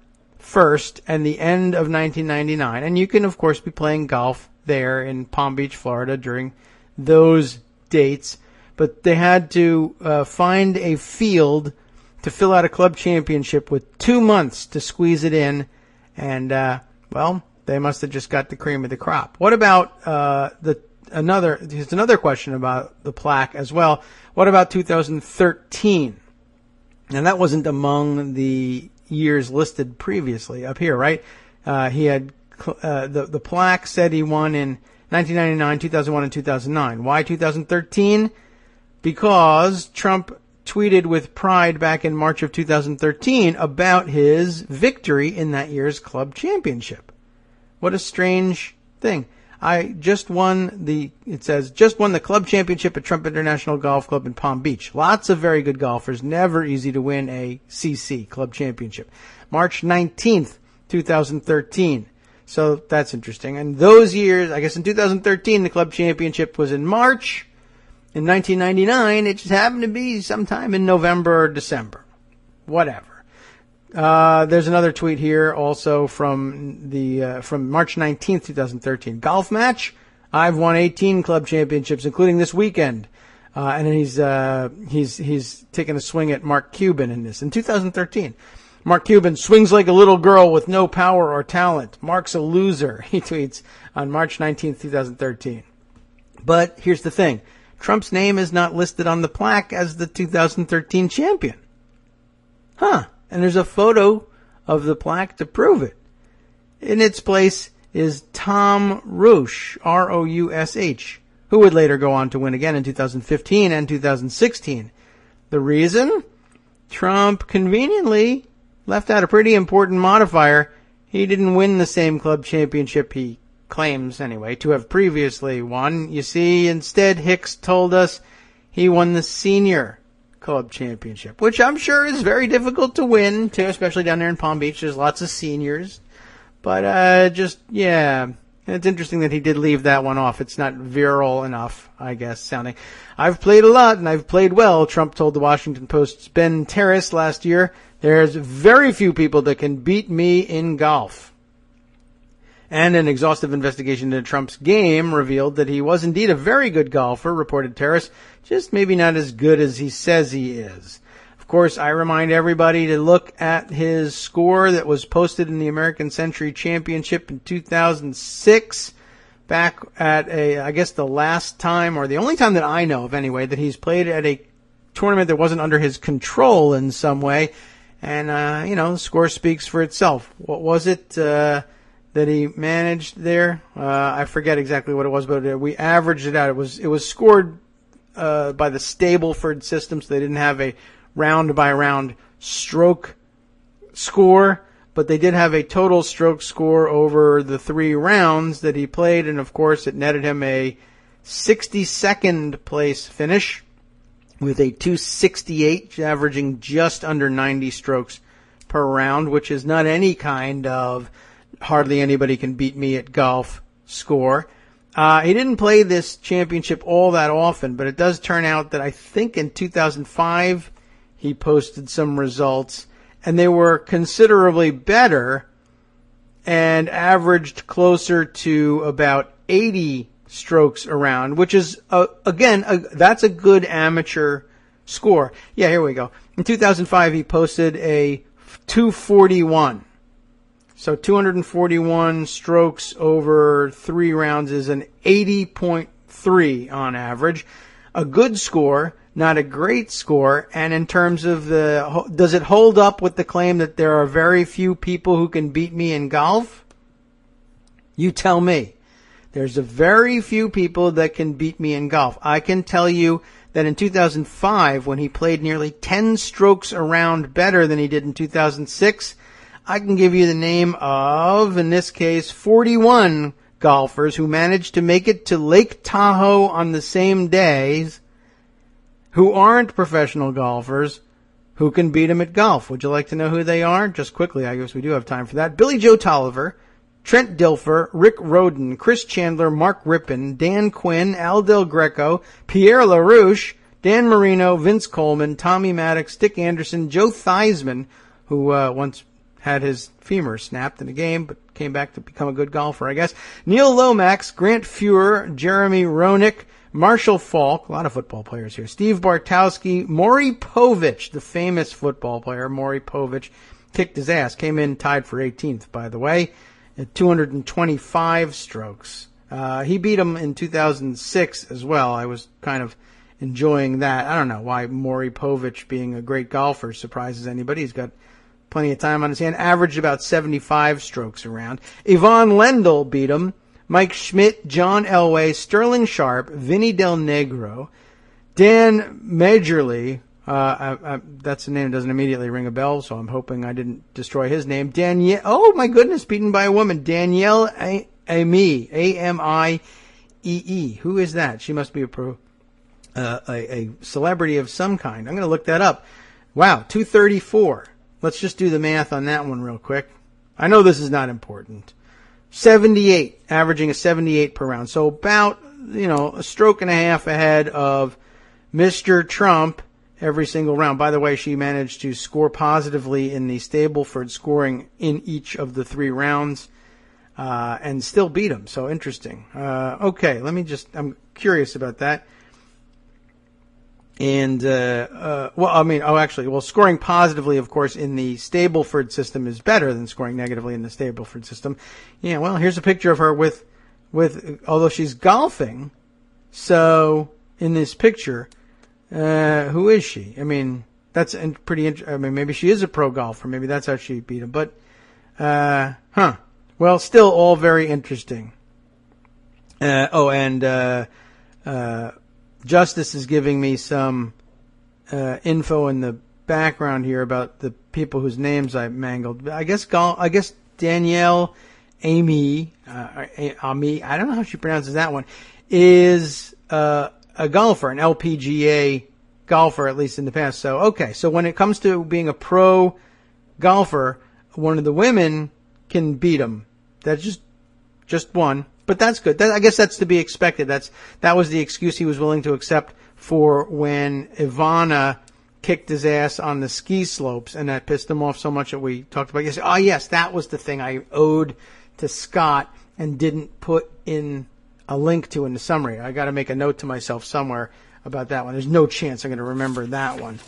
1st and the end of 1999, and you can of course be playing golf there in Palm Beach, Florida during those dates, but they had to find a field to fill out a club championship with 2 months to squeeze it in, and they must have just got the cream of the crop. What about here's another question about the plaque as well. What about 2013? And that wasn't among the years listed previously up here, right? He had the plaque said he won in 1999, 2001, and 2009. Why 2013? Because Trump tweeted with pride back in March of 2013 about his victory in that year's club championship. What a strange thing. Just won the club championship at Trump International Golf Club in Palm Beach. Lots of very good golfers. Never easy to win a CC, club championship. March 19th, 2013. So that's interesting. And those years, I guess in 2013, the club championship was in March. In 1999, it just happened to be sometime in November or December. Whatever. There's another tweet here also from March 19th, 2013. Golf match. I've won 18 club championships, including this weekend. And he's taking a swing at Mark Cuban in this. In 2013, Mark Cuban swings like a little girl with no power or talent. Mark's a loser, he tweets on March 19th, 2013. But here's the thing. Trump's name is not listed on the plaque as the 2013 champion. And there's a photo of the plaque to prove it. In its place is Tom Roush, R-O-U-S-H, who would later go on to win again in 2015 and 2016. The reason? Trump conveniently left out a pretty important modifier. He didn't win the same club championship he claims, anyway, to have previously won. You see, instead, Hicks told us he won the senior club championship, which I'm sure is very difficult to win, too, especially down there in Palm Beach. There's lots of seniors. But it's interesting that he did leave that one off. It's not virile enough, I guess, sounding. I've played a lot, and I've played well, Trump told the Washington Post's Ben Terrace last year. There's very few people that can beat me in golf. And an exhaustive investigation into Trump's game revealed that he was indeed a very good golfer, reported Terrace, just maybe not as good as he says he is. Of course, I remind everybody to look at his score that was posted in the American Century Championship in 2006, back at the last time, or the only time that I know of anyway, that he's played at a tournament that wasn't under his control in some way. And, the score speaks for itself. What was it, that he managed there? I forget exactly what it was, but we averaged it out. It was scored by the Stableford system, so they didn't have a round-by-round stroke score, but they did have a total stroke score over the 3 rounds that he played, and of course it netted him a 62nd place finish with a 268, averaging just under 90 strokes per round, which is not any kind of hardly anybody can beat me at golf score. He didn't play this championship all that often, but it does turn out that I think in 2005 he posted some results, and they were considerably better and averaged closer to about 80 strokes around, which is, that's a good amateur score. Yeah, here we go. In 2005, he posted a 241. So 241 strokes over 3 rounds is an 80.3 on average. A good score, not a great score. And in terms of does it hold up with the claim that there are very few people who can beat me in golf? You tell me. There's a very few people that can beat me in golf. I can tell you that in 2005, when he played nearly 10 strokes around better than he did in 2006, I can give you the name of, in this case, 41 golfers who managed to make it to Lake Tahoe on the same days, who aren't professional golfers, who can beat him at golf. Would you like to know who they are? Just quickly, I guess we do have time for that. Billy Joe Tolliver, Trent Dilfer, Rick Rhoden, Chris Chandler, Mark Rippon, Dan Quinn, Al Del Greco, Pierre LaRouche, Dan Marino, Vince Coleman, Tommy Maddox, Dick Anderson, Joe Theismann, who once had his femur snapped in a game, but came back to become a good golfer, I guess. Neil Lomax, Grant Fuhrer, Jeremy Roenick, Marshall Falk, a lot of football players here, Steve Bartowski, Maury Povich, the famous football player, Maury Povich, kicked his ass, came in tied for 18th, by the way, at 225 strokes. He beat him in 2006 as well. I was kind of enjoying that. I don't know why Maury Povich, being a great golfer, surprises anybody. He's got plenty of time on his hand. Averaged about 75 strokes around. Yvonne Lendl beat him. Mike Schmidt, John Elway, Sterling Sharp, Vinny Del Negro, Dan Majorly. That's a name that doesn't immediately ring a bell, so I'm hoping I didn't destroy his name. Danielle, oh my goodness, beaten by a woman. Danielle Amie, A-M-I-E-E. Who is that? She must be a celebrity of some kind. I'm going to look that up. Wow, 234. Let's just do the math on that one real quick. I know this is not important. 78, averaging a 78 per round. So about, a stroke and a half ahead of Mr. Trump every single round. By the way, she managed to score positively in the Stableford scoring in each of the 3 rounds and still beat him. So interesting. Okay, I'm curious about that. And, scoring positively, of course, in the Stableford system is better than scoring negatively in the Stableford system. Yeah, well, here's a picture of her with, although she's golfing. So, in this picture, who is she? I mean, that's pretty maybe she is a pro golfer. Maybe that's how she beat him. But, well, still all very interesting. Justice is giving me some info in the background here about the people whose names I mangled. I guess Danielle Amie, I don't know how she pronounces that one, is a golfer, an LPGA golfer, at least in the past. So when it comes to being a pro golfer, one of the women can beat him. That's just one. But that's good. I guess that's to be expected. That was the excuse he was willing to accept for when Ivana kicked his ass on the ski slopes, and that pissed him off so much that we talked about yesterday. Oh, yes, that was the thing I owed to Scott and didn't put in a link to in the summary. I got to make a note to myself somewhere about that one. There's no chance I'm going to remember that one.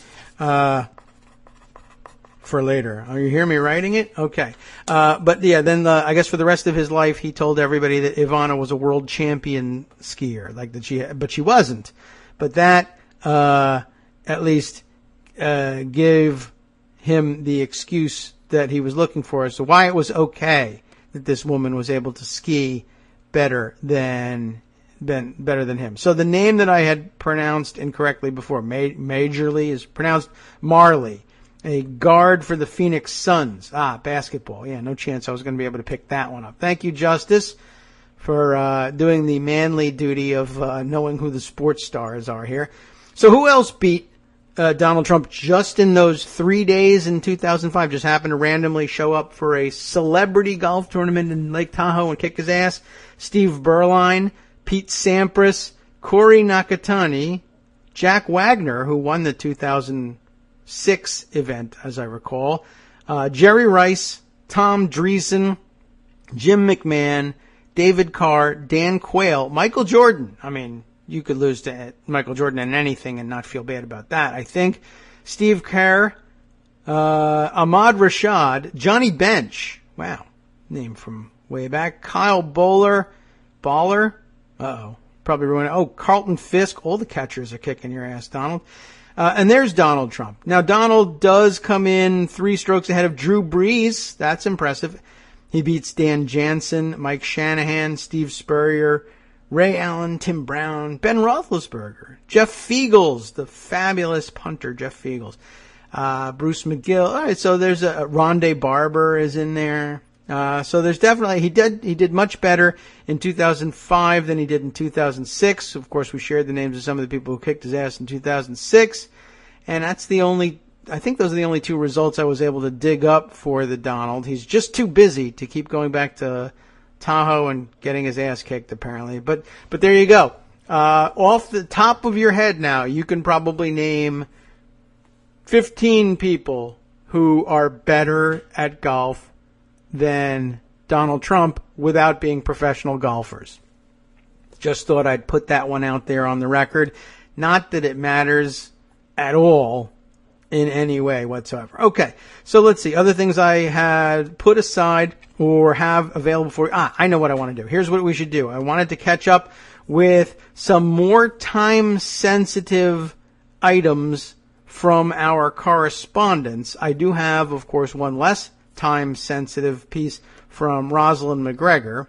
For later. Oh, you hear me writing it? Okay. Then I guess for the rest of his life, he told everybody that Ivana was a world champion skier, but she wasn't. But that, at least, gave him the excuse that he was looking for as to why it was okay that this woman was able to ski better than him. So the name that I had pronounced incorrectly before, Majorly, is pronounced Marley. A guard for the Phoenix Suns. Basketball. Yeah, no chance I was going to be able to pick that one up. Thank you, Justice, for doing the manly duty of knowing who the sports stars are here. So who else beat Donald Trump just in those 3 days in 2005? Just happened to randomly show up for a celebrity golf tournament in Lake Tahoe and kick his ass? Steve Berline, Pete Sampras, Corey Nakatani, Jack Wagner, who won the 2006 event, as I recall, Jerry Rice, Tom Dreesen, Jim McMahon, David Carr, Dan Quayle, Michael Jordan. I mean, you could lose to Michael Jordan in anything and not feel bad about that, I think. Steve Kerr, Ahmad Rashad, Johnny Bench. Wow. Name from way back. Kyle Baller. Probably ruined it. Oh, Carlton Fisk. All the catchers are kicking your ass, Donald. And there's Donald Trump. Now, Donald does come in 3 strokes ahead of Drew Brees. That's impressive. He beats Dan Jansen, Mike Shanahan, Steve Spurrier, Ray Allen, Tim Brown, Ben Roethlisberger, Jeff Fiegels, the fabulous punter, Jeff Fiegels, Bruce McGill. All right, so there's Rondé Barber is in there. So there's definitely, he did much better in 2005 than he did in 2006. Of course, we shared the names of some of the people who kicked his ass in 2006. And I think those are the only 2 results I was able to dig up for the Donald. He's just too busy to keep going back to Tahoe and getting his ass kicked, apparently. But there you go. Off the top of your head now, you can probably name 15 people who are better at golf than Donald Trump without being professional golfers. Just thought I'd put that one out there on the record. Not that it matters at all in any way whatsoever. Okay, so let's see. Other things I had put aside or have available for you. I know what I want to do. Here's what we should do. I wanted to catch up with some more time-sensitive items from our correspondence. I do have, of course, one less time-sensitive piece from Rosalind McGregor,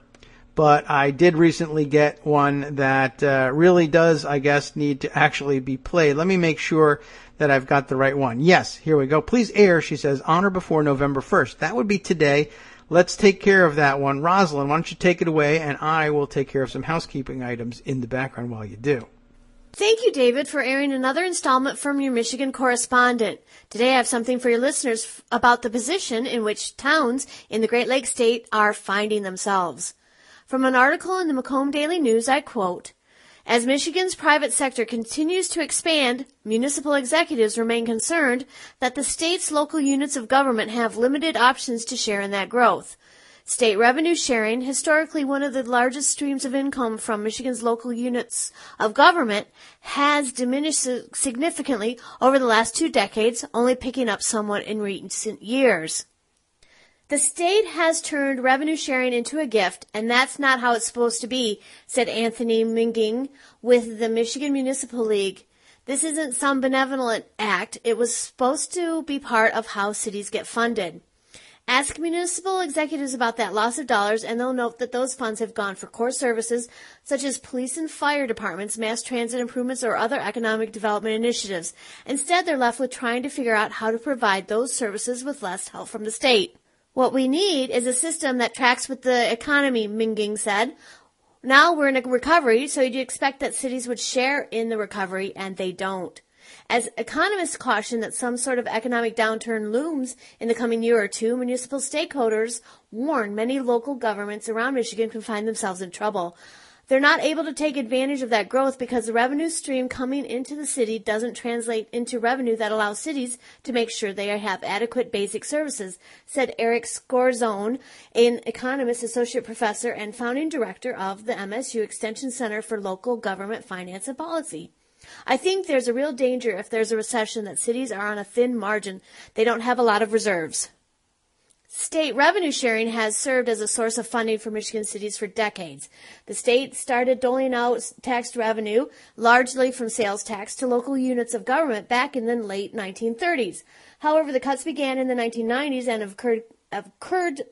but I did recently get one that really does, I guess, need to actually be played. Let me make sure that I've got the right one. Yes, here we go. Please air, she says, on or before November 1st. That would be today. Let's take care of that one. Rosalind, why don't you take it away, and I will take care of some housekeeping items in the background while you do. Thank you, David, for airing another installment from your Michigan correspondent. Today I have something for your listeners about the position in which towns in the Great Lakes state are finding themselves. From an article in the Macomb Daily News, I quote, "As Michigan's private sector continues to expand, municipal executives remain concerned that the state's local units of government have limited options to share in that growth. State revenue sharing, historically one of the largest streams of income from Michigan's local units of government, has diminished significantly over the last 2 decades, only picking up somewhat in recent years. The state has turned revenue sharing into a gift, and that's not how it's supposed to be," said Anthony Minging with the Michigan Municipal League. "This isn't some benevolent act. It was supposed to be part of how cities get funded. Ask municipal executives about that loss of dollars, and they'll note that those funds have gone for core services such as police and fire departments, mass transit improvements, or other economic development initiatives. Instead, they're left with trying to figure out how to provide those services with less help from the state. What we need is a system that tracks with the economy," Minging said. "Now we're in a recovery, so you'd expect that cities would share in the recovery, and they don't. As economists caution that some sort of economic downturn looms in the coming year or 2, municipal stakeholders warn many local governments around Michigan can find themselves in trouble. They're not able to take advantage of that growth because the revenue stream coming into the city doesn't translate into revenue that allows cities to make sure they have adequate basic services," said Eric Scorzone, an economist, associate professor, and founding director of the MSU Extension Center for Local Government Finance and Policy. "I think there's a real danger if there's a recession that cities are on a thin margin. They don't have a lot of reserves." State revenue sharing has served as a source of funding for Michigan cities for decades. The state started doling out tax revenue, largely from sales tax, to local units of government back in the late 1930s. However, the cuts began in the 1990s and have occurred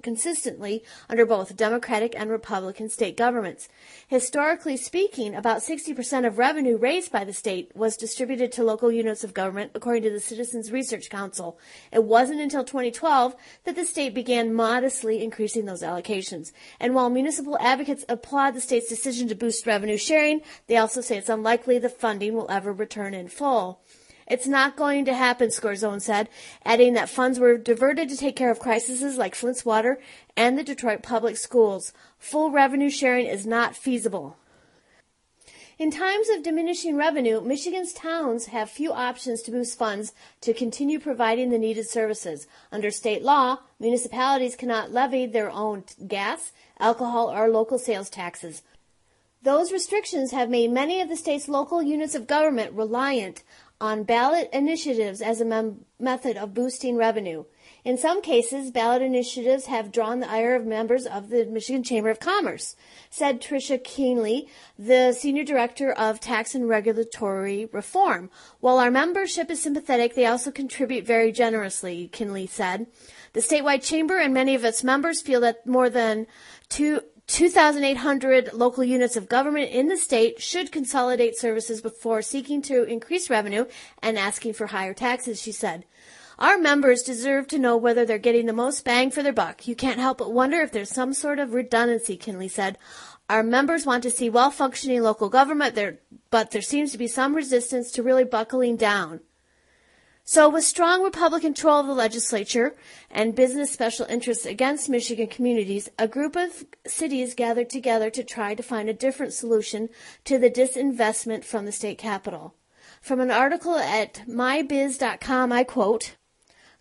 consistently under both Democratic and Republican state governments. Historically speaking, about 60% of revenue raised by the state was distributed to local units of government, according to the Citizens Research Council. It wasn't until 2012 that the state began modestly increasing those allocations. And while municipal advocates applaud the state's decision to boost revenue sharing, they also say it's unlikely the funding will ever return in full. "It's not going to happen," Scorzone said, adding that funds were diverted to take care of crises like Flint's Water and the Detroit Public Schools. "Full revenue sharing is not feasible." In times of diminishing revenue, Michigan's towns have few options to boost funds to continue providing the needed services. Under state law, municipalities cannot levy their own gas, alcohol, or local sales taxes. Those restrictions have made many of the state's local units of government reliant on ballot initiatives as a method of boosting revenue. In some cases, ballot initiatives have drawn the ire of members of the Michigan Chamber of Commerce, said Tricia Keenly, the Senior Director of Tax and Regulatory Reform. While our membership is sympathetic, they also contribute very generously, Keenly said. The statewide chamber and many of its members feel that more than 2,800 local units of government in the state should consolidate services before seeking to increase revenue and asking for higher taxes, she said. Our members deserve to know whether they're getting the most bang for their buck. You can't help but wonder if there's some sort of redundancy, Kinley said. Our members want to see well-functioning local government, but there seems to be some resistance to really buckling down. So with strong Republican control of the legislature and business special interests against Michigan communities, a group of cities gathered together to try to find a different solution to the disinvestment from the state capital. From an article at mybiz.com, I quote,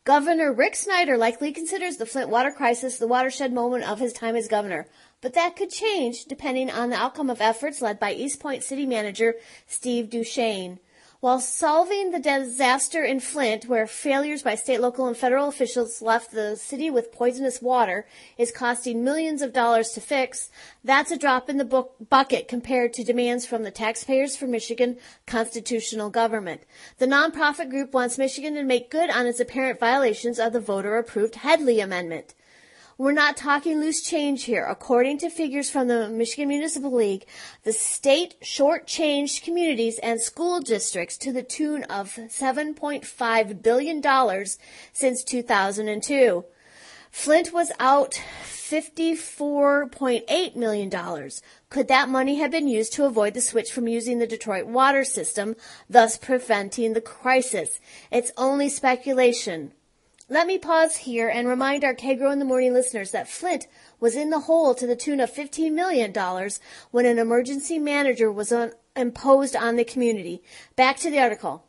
Governor Rick Snyder likely considers the Flint water crisis the watershed moment of his time as governor, but that could change depending on the outcome of efforts led by East Point City Manager Steve Duchesne. While solving the disaster in Flint, where failures by state, local, and federal officials left the city with poisonous water, is costing millions of dollars to fix, that's a drop in the bucket compared to demands from the Taxpayers for Michigan constitutional government. The nonprofit group wants Michigan to make good on its apparent violations of the voter-approved Headley Amendment. We're not talking loose change here. According to figures from the Michigan Municipal League, the state shortchanged communities and school districts to the tune of $7.5 billion since 2002. Flint was out $54.8 million. Could that money have been used to avoid the switch from using the Detroit water system, thus preventing the crisis? It's only speculation. Let me pause here and remind our Kagro in the Morning listeners that Flint was in the hole to the tune of $15 million when an emergency manager was imposed on the community. Back to the article.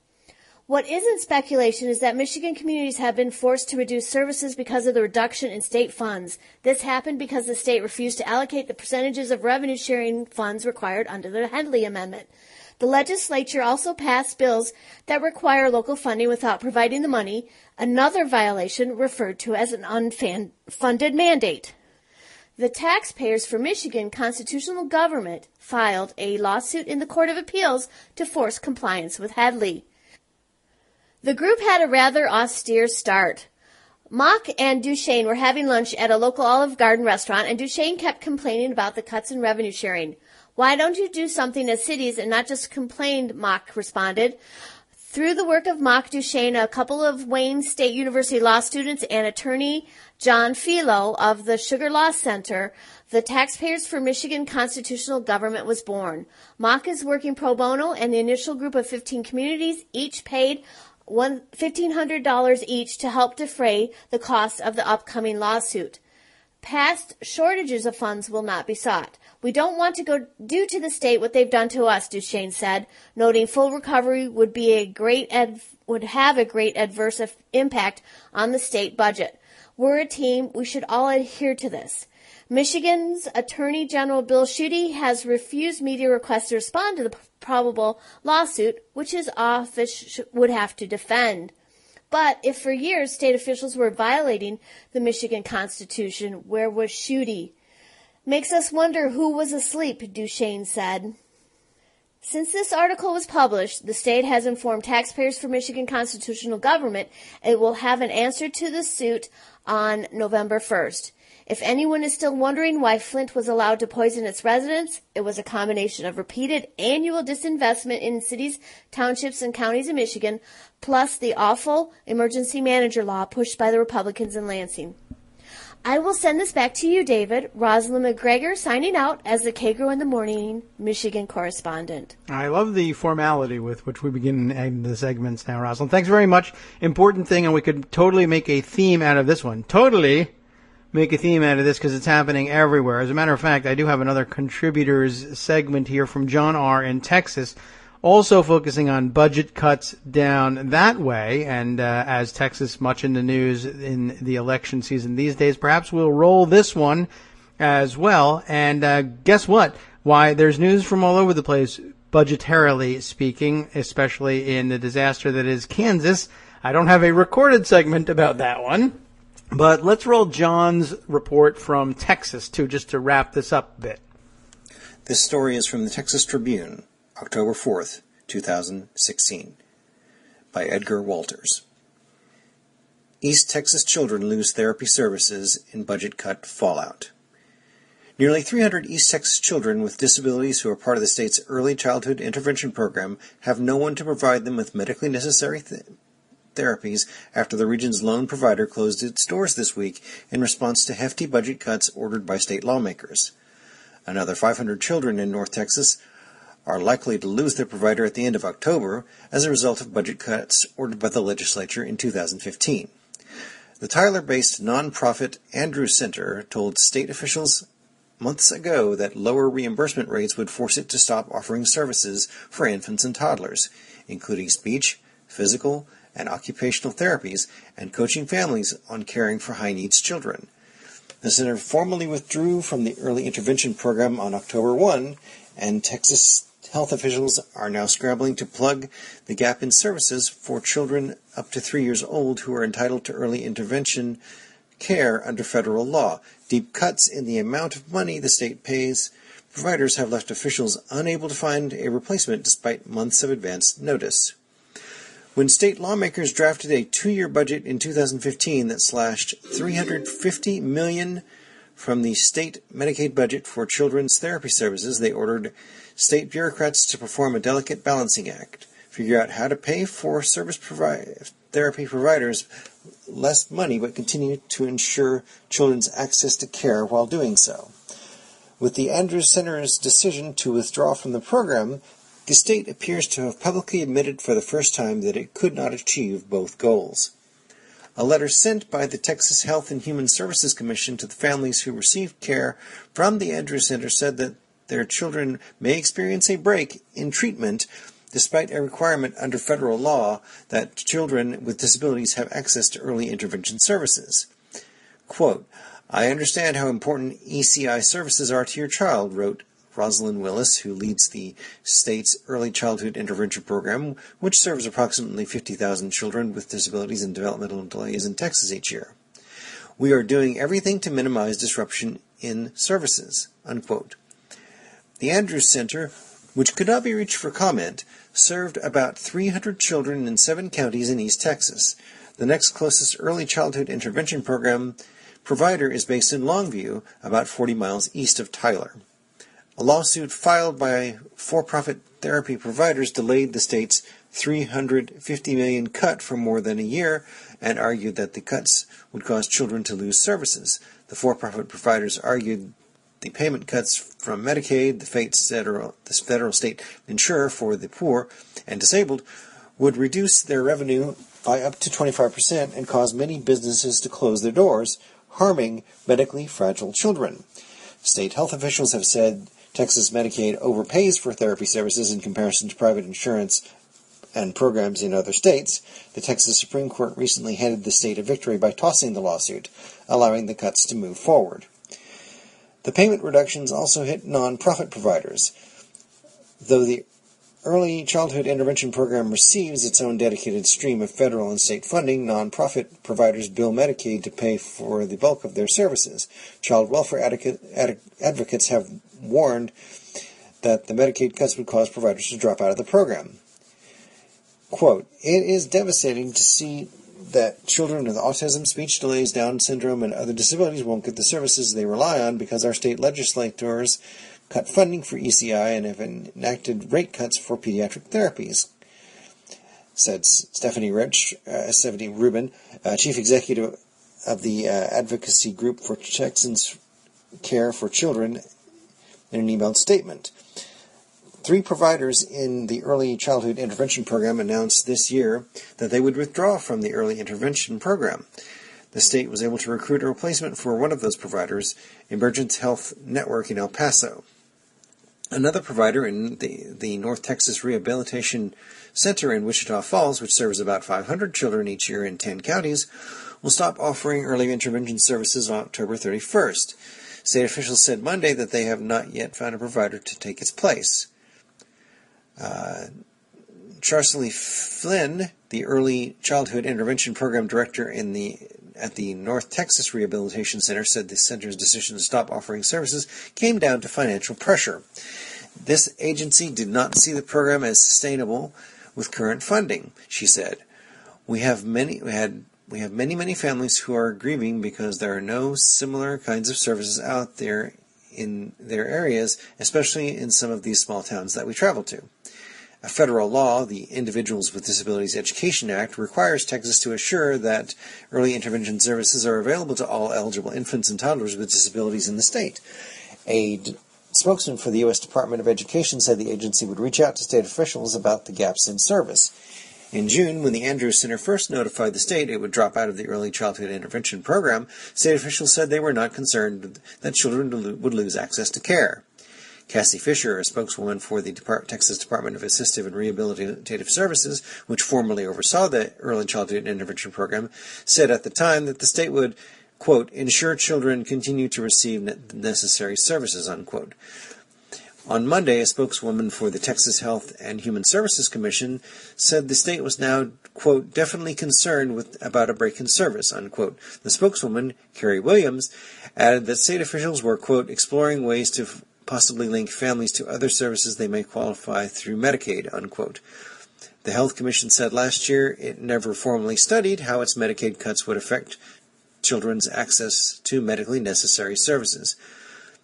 What isn't speculation is that Michigan communities have been forced to reduce services because of the reduction in state funds. This happened because the state refused to allocate the percentages of revenue-sharing funds required under the Headley Amendment. The legislature also passed bills that require local funding without providing the money, another violation referred to as an unfunded mandate. The Taxpayers for Michigan constitutional government filed a lawsuit in the Court of Appeals to force compliance with Headley. The group had a rather austere start. Mock and Duchesne were having lunch at a local Olive Garden restaurant, and Duchesne kept complaining about the cuts in revenue sharing. Why don't you do something as cities and not just complain, Mock responded. Through the work of Mock, Duchesne, a couple of Wayne State University law students, and attorney John Philo of the Sugar Law Center, the Taxpayers for Michigan constitutional government was born. Mock is working pro bono, and the initial group of 15 communities each paid $1,500 each to help defray the cost of the upcoming lawsuit. Past shortages of funds will not be sought. We don't want to go do to the state what they've done to us, Duchesne said, noting full recovery would have a great adverse impact on the state budget. We're a team. We should all adhere to this. Michigan's Attorney General Bill Schuette has refused media requests to respond to the probable lawsuit, which his office would have to defend. But if for years state officials were violating the Michigan Constitution, where was Schuette? Makes us wonder who was asleep, Duchesne said. Since this article was published, the state has informed Taxpayers for Michigan constitutional government it will have an answer to the suit on November 1st. If anyone is still wondering why Flint was allowed to poison its residents, it was a combination of repeated annual disinvestment in cities, townships, and counties in Michigan, plus the awful emergency manager law pushed by the Republicans in Lansing. I will send this back to you, David. Rosalind McGregor signing out as the Kagro in the Morning Michigan correspondent. I love the formality with which we begin the segments now, Rosalind. Thanks very much. Important thing, and we could totally make a theme out of this one. Totally. make a theme out of this because it's happening everywhere. As a matter of fact, I do have another contributors segment here from John R. in Texas, also focusing on budget cuts down that way. And as Texas much in the news in the election season these days, perhaps we'll roll this one as well. And guess what? Why, there's news from all over the place, budgetarily speaking, especially in the disaster that is Kansas. I don't have a recorded segment about that one, but let's roll John's report from Texas, too, just to wrap this up a bit. This story is from the Texas Tribune, October 4th, 2016, by Edgar Walters. East Texas children lose therapy services in budget cut fallout. Nearly 300 East Texas children with disabilities who are part of the state's early childhood intervention program have no one to provide them with medically necessary therapies after the region's lone provider closed its doors this week in response to hefty budget cuts ordered by state lawmakers. Another 500 children in North Texas are likely to lose their provider at the end of October as a result of budget cuts ordered by the legislature in 2015. The Tyler-based nonprofit Andrews Center told state officials months ago that lower reimbursement rates would force it to stop offering services for infants and toddlers, including speech, physical, and occupational therapies, and coaching families on caring for high-needs children. The center formally withdrew from the early intervention program on October 1, and Texas health officials are now scrambling to plug the gap in services for children up to 3 years old who are entitled to early intervention care under federal law. Deep cuts in the amount of money the state pays providers have left officials unable to find a replacement despite months of advance notice. When state lawmakers drafted a 2-year budget in 2015 that slashed $350 million from the state Medicaid budget for children's therapy services, they ordered state bureaucrats to perform a delicate balancing act, figure out how to pay for therapy providers less money but continue to ensure children's access to care while doing so. With the Andrews Center's decision to withdraw from the program, the state appears to have publicly admitted for the first time that it could not achieve both goals. A letter sent by the Texas Health and Human Services Commission to the families who received care from the Andrews Center said that their children may experience a break in treatment despite a requirement under federal law that children with disabilities have access to early intervention services. Quote, "I understand how important ECI services are to your child," wrote Rosalind Willis, who leads the state's Early Childhood Intervention Program, which serves approximately 50,000 children with disabilities and developmental delays in Texas each year. "We are doing everything to minimize disruption in services," unquote. The Andrews Center, which could not be reached for comment, served about 300 children in 7 counties in East Texas. The next closest early childhood intervention program provider is based in Longview, about 40 miles east of Tyler. A lawsuit filed by for-profit therapy providers delayed the state's $350 million cut for more than a year and argued that the cuts would cause children to lose services. The for-profit providers argued the payment cuts from Medicaid, the federal state insurer for the poor and disabled, would reduce their revenue by up to 25% and cause many businesses to close their doors, harming medically fragile children. State health officials have said Texas Medicaid overpays for therapy services in comparison to private insurance and programs in other states. The Texas Supreme Court recently handed the state a victory by tossing the lawsuit, allowing the cuts to move forward. The payment reductions also hit nonprofit providers. Though the Early Childhood Intervention Program receives its own dedicated stream of federal and state funding, nonprofit providers bill Medicaid to pay for the bulk of their services. Child welfare advocates have warned that the Medicaid cuts would cause providers to drop out of the program. Quote, "It is devastating to see that children with autism, speech delays, Down syndrome, and other disabilities won't get the services they rely on because our state legislators cut funding for ECI and have enacted rate cuts for pediatric therapies," said Stephanie Rubin, chief executive of the advocacy group for Texans Care for Children, in an emailed statement. 3 providers in the Early Childhood Intervention Program announced this year that they would withdraw from the Early Intervention Program. The state was able to recruit a replacement for one of those providers, Emergence Health Network in El Paso. Another provider in the North Texas Rehabilitation Center in Wichita Falls, which serves about 500 children each year in 10 counties, will stop offering early intervention services on October 31st. State officials said Monday that they have not yet found a provider to take its place. Charsley Flynn, the Early Childhood Intervention Program Director at the North Texas Rehabilitation Center, said the center's decision to stop offering services came down to financial pressure. This agency did not see the program as sustainable with current funding, she said. We have many families who are grieving because there are no similar kinds of services out there in their areas, especially in some of these small towns that we travel to. A federal law, the Individuals with Disabilities Education Act, requires Texas to assure that early intervention services are available to all eligible infants and toddlers with disabilities in the state. A spokesman for the U.S. Department of Education said the agency would reach out to state officials about the gaps in service. In June, when the Andrews Center first notified the state it would drop out of the Early Childhood Intervention Program, state officials said they were not concerned that children would lose access to care. Cassie Fisher, a spokeswoman for the Texas Department of Assistive and Rehabilitative Services, which formerly oversaw the Early Childhood Intervention Program, said at the time that the state would, quote, ensure children continue to receive necessary services, unquote. On Monday, a spokeswoman for the Texas Health and Human Services Commission said the state was now, quote, definitely concerned about a break in service, unquote. The spokeswoman, Carrie Williams, added that state officials were, quote, exploring ways to possibly link families to other services they may qualify through Medicaid, unquote. The Health Commission said last year it never formally studied how its Medicaid cuts would affect children's access to medically necessary services.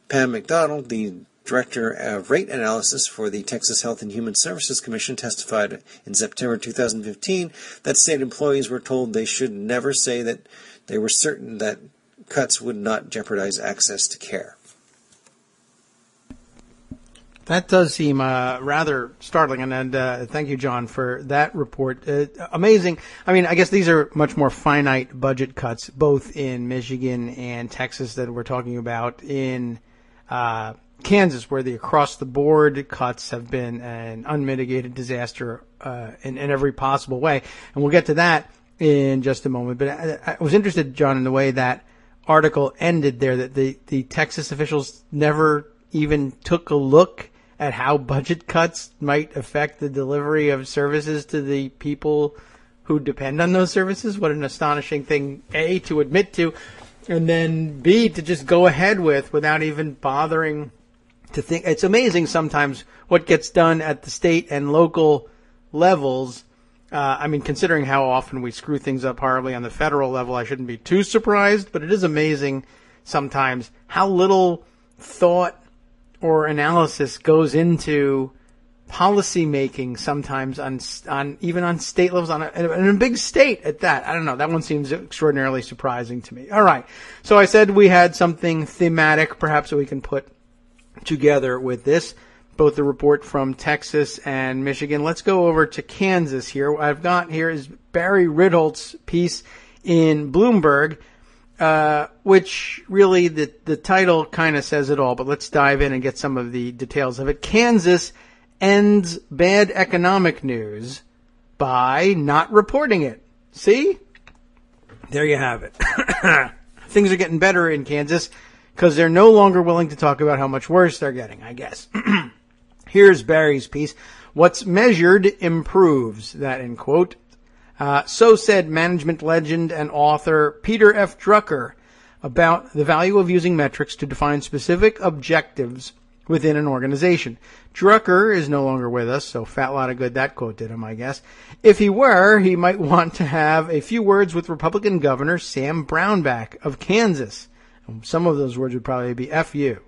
Pam McDonald, the Director of Rate Analysis for the Texas Health and Human Services Commission, testified in September 2015 that state employees were told they should never say that they were certain that cuts would not jeopardize access to care. That does seem rather startling, and thank you, John, for that report. Amazing. I mean, I guess these are much more finite budget cuts, both in Michigan and Texas that we're talking about. In Kansas, where the across-the-board cuts have been an unmitigated disaster in every possible way. And we'll get to that in just a moment. But I was interested, John, in the way that article ended there, that the Texas officials never even took a look at how budget cuts might affect the delivery of services to the people who depend on those services. What an astonishing thing, A, to admit to, and then B, to just go ahead with without even bothering to think. It's amazing sometimes what gets done at the state and local levels. I mean, considering how often we screw things up horribly on the federal level, I shouldn't be too surprised, but it is amazing sometimes how little thought or analysis goes into policy making sometimes on even on state levels, in a big state at that. I don't know. That one seems extraordinarily surprising to me. All right. So I said we had something thematic perhaps that we can put together with this, both the report from Texas and Michigan. Let's go over to Kansas here. What I've got here is Barry Ritholtz's piece in Bloomberg, which really the title kind of says it all, but let's dive in and get some of the details of it. Kansas ends bad economic news by not reporting it. See? There you have it. Things are getting better in Kansas because they're no longer willing to talk about how much worse they're getting, I guess. Here's Barry's piece. What's measured improves, that end quote. So said management legend and author Peter F. Drucker about the value of using metrics to define specific objectives within an organization. Drucker is no longer with us, so fat lot of good that quote did him, I guess. If he were, he might want to have a few words with Republican Governor Sam Brownback of Kansas. Some of those words would probably be F you.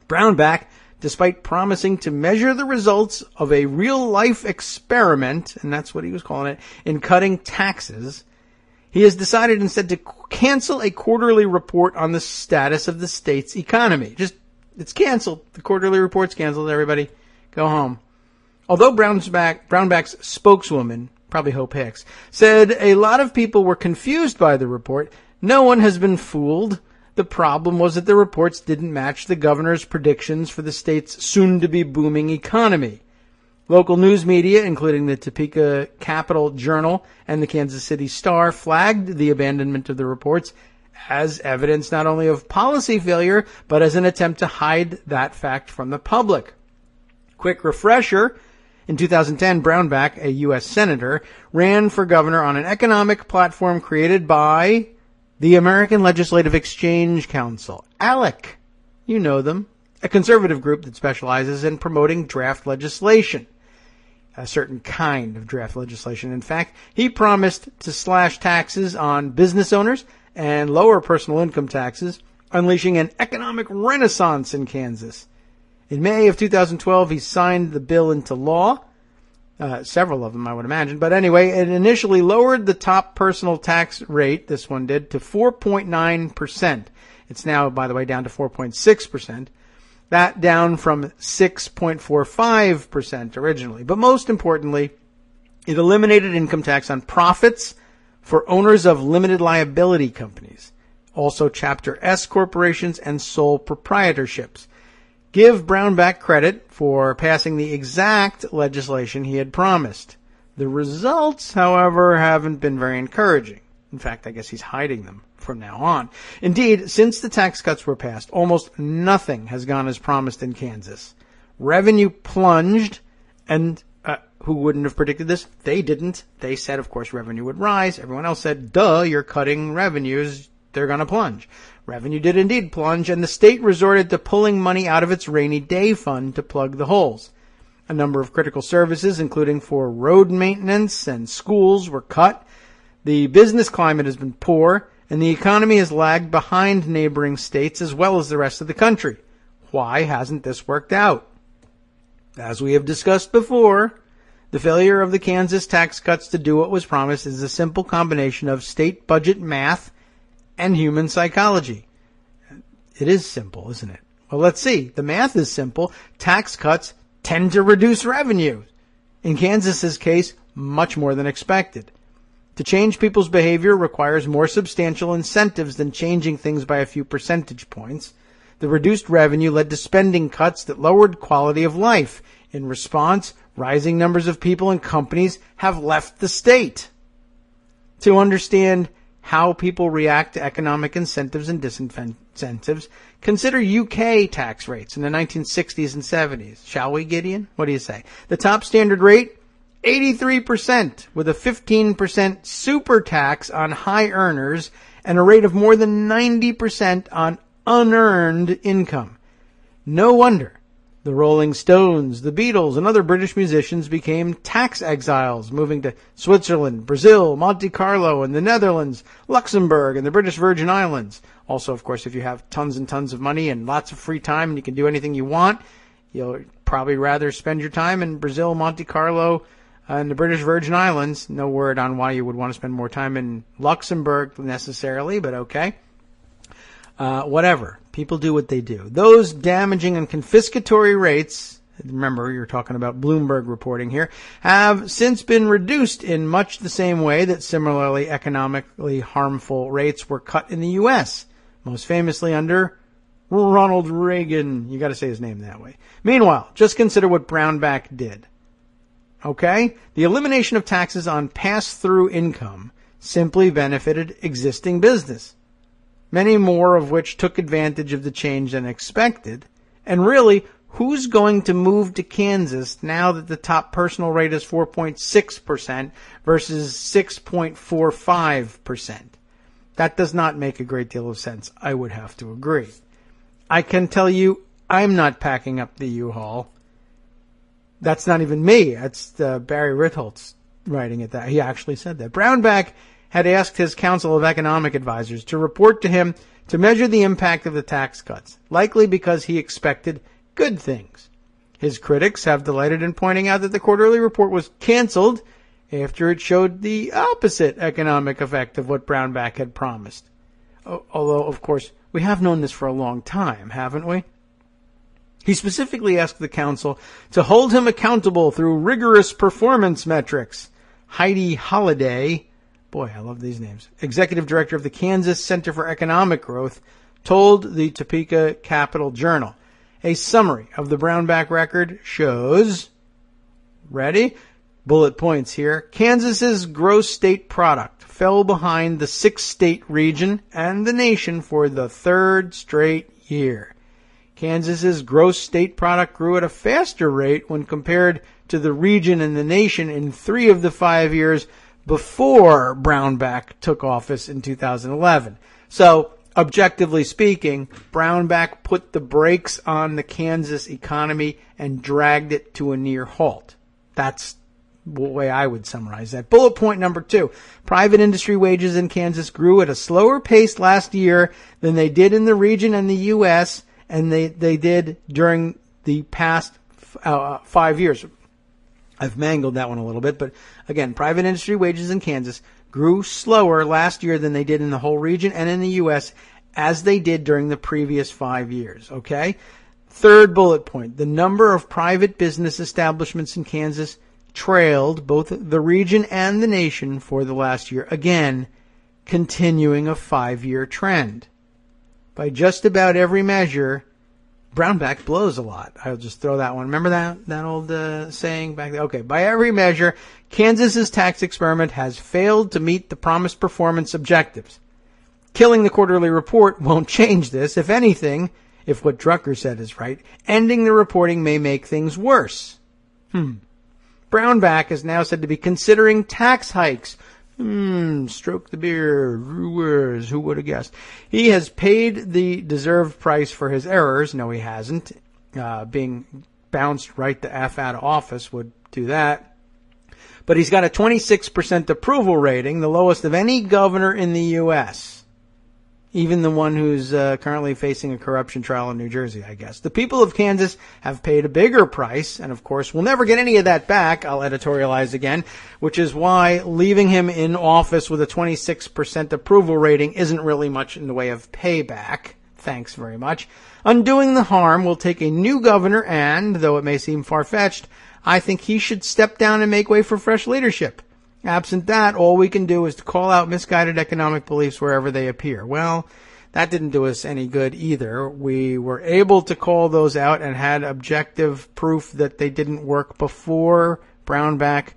Brownback, despite promising to measure the results of a real-life experiment, and that's what he was calling it, in cutting taxes, he has decided instead to cancel a quarterly report on the status of the state's economy. It's canceled. The quarterly report's canceled. Everybody, go home. Although Brownback's spokeswoman, probably Hope Hicks, said a lot of people were confused by the report. No one has been fooled. The problem was that the reports didn't match the governor's predictions for the state's soon-to-be booming economy. Local news media, including the Topeka Capital Journal and the Kansas City Star, flagged the abandonment of the reports as evidence not only of policy failure, but as an attempt to hide that fact from the public. Quick refresher, in 2010, Brownback, a U.S. senator, ran for governor on an economic platform created by the American Legislative Exchange Council, ALEC. You know them. A conservative group that specializes in promoting draft legislation. A certain kind of draft legislation. In fact, he promised to slash taxes on business owners and lower personal income taxes, unleashing an economic renaissance in Kansas. In May of 2012, he signed the bill into law. Several of them, I would imagine. But anyway, it initially lowered the top personal tax rate, this one did, to 4.9%. It's now, by the way, down to 4.6%. That down from 6.45% originally. But most importantly, it eliminated income tax on profits for owners of limited liability companies, also Chapter S corporations and sole proprietorships. Give Brownback credit for passing the exact legislation he had promised. The results, however, haven't been very encouraging. In fact, I guess he's hiding them from now on. Indeed, since the tax cuts were passed, almost nothing has gone as promised in Kansas. Revenue plunged, and who wouldn't have predicted this? They didn't. They said, of course, revenue would rise. Everyone else said, duh, you're cutting revenues. They're going to plunge. Revenue did indeed plunge, and the state resorted to pulling money out of its rainy day fund to plug the holes. A number of critical services, including for road maintenance and schools, were cut. The business climate has been poor, and the economy has lagged behind neighboring states as well as the rest of the country. Why hasn't this worked out? As we have discussed before, the failure of the Kansas tax cuts to do what was promised is a simple combination of state budget math and human psychology. It is simple, isn't it? Well, let's see. The math is simple. Tax cuts tend to reduce revenue. In Kansas's case, much more than expected. To change people's behavior requires more substantial incentives than changing things by a few percentage points. The reduced revenue led to spending cuts that lowered quality of life. In response, rising numbers of people and companies have left the state. To understand how people react to economic incentives and disincentives, consider UK tax rates in the 1960s and 70s. Shall we, Gideon? What do you say? The top standard rate, 83%, with a 15% super tax on high earners and a rate of more than 90% on unearned income. No wonder the Rolling Stones, the Beatles, and other British musicians became tax exiles, moving to Switzerland, Brazil, Monte Carlo, and the Netherlands, Luxembourg, and the British Virgin Islands. Also, of course, if you have tons and tons of money and lots of free time and you can do anything you want, you'll probably rather spend your time in Brazil, Monte Carlo, and the British Virgin Islands. No word on why you would want to spend more time in Luxembourg necessarily, but okay. Whatever. People do what they do. Those damaging and confiscatory rates, remember you're talking about Bloomberg reporting here, have since been reduced in much the same way that similarly economically harmful rates were cut in the U.S., most famously under Ronald Reagan. You got to say his name that way. Meanwhile, just consider what Brownback did. Okay? The elimination of taxes on pass-through income simply benefited existing business, many more of which took advantage of the change than expected. And really, who's going to move to Kansas now that the top personal rate is 4.6% versus 6.45%? That does not make a great deal of sense, I would have to agree. I can tell you, I'm not packing up the U-Haul. That's not even me. That's Barry Ritholtz writing it. That he actually said that. Brownback had asked his Council of Economic Advisors to report to him to measure the impact of the tax cuts, likely because he expected good things. His critics have delighted in pointing out that the quarterly report was canceled after it showed the opposite economic effect of what Brownback had promised. Although, of course, we have known this for a long time, haven't we? He specifically asked the council to hold him accountable through rigorous performance metrics. Heidi Holliday, boy, I love these names, executive director of the Kansas Center for Economic Growth, told the Topeka Capital Journal. A summary of the Brownback record shows, ready? Bullet points here. Kansas's gross state product fell behind the 6-state region and the nation for the third straight year. Kansas's gross state product grew at a faster rate when compared to the region and the nation in 3 of the 5 years before Brownback took office in 2011. So, objectively speaking, Brownback put the brakes on the Kansas economy and dragged it to a near halt. That's the way I would summarize that. Bullet point number 2. Private industry wages in Kansas grew at a slower pace last year than they did in the region and the U.S., and they did during the past 5 years. I've mangled that one a little bit, but again, private industry wages in Kansas grew slower last year than they did in the whole region and in the U.S. as they did during the previous 5 years, okay? Third bullet point, the number of private business establishments in Kansas trailed both the region and the nation for the last year, again, continuing a 5-year trend. By just about every measure, Brownback blows a lot. I'll just throw that one. Remember that old saying back there? Okay, by every measure, Kansas's tax experiment has failed to meet the promised performance objectives. Killing the quarterly report won't change this. If anything, if what Drucker said is right, ending the reporting may make things worse. Brownback is now said to be considering tax hikes. Stroke the beard. Who would have guessed? He has paid the deserved price for his errors. No, he hasn't. Being bounced right the F out of office would do that. But he's got a 26% approval rating, the lowest of any governor in the U.S. Even the one who's currently facing a corruption trial in New Jersey, I guess. The people of Kansas have paid a bigger price, and of course we'll never get any of that back, I'll editorialize again, which is why leaving him in office with a 26% approval rating isn't really much in the way of payback. Thanks very much. Undoing the harm will take a new governor, and, though it may seem far-fetched, I think he should step down and make way for fresh leadership. Absent that, all we can do is to call out misguided economic beliefs wherever they appear. Well, that didn't do us any good either. We were able to call those out and had objective proof that they didn't work before Brownback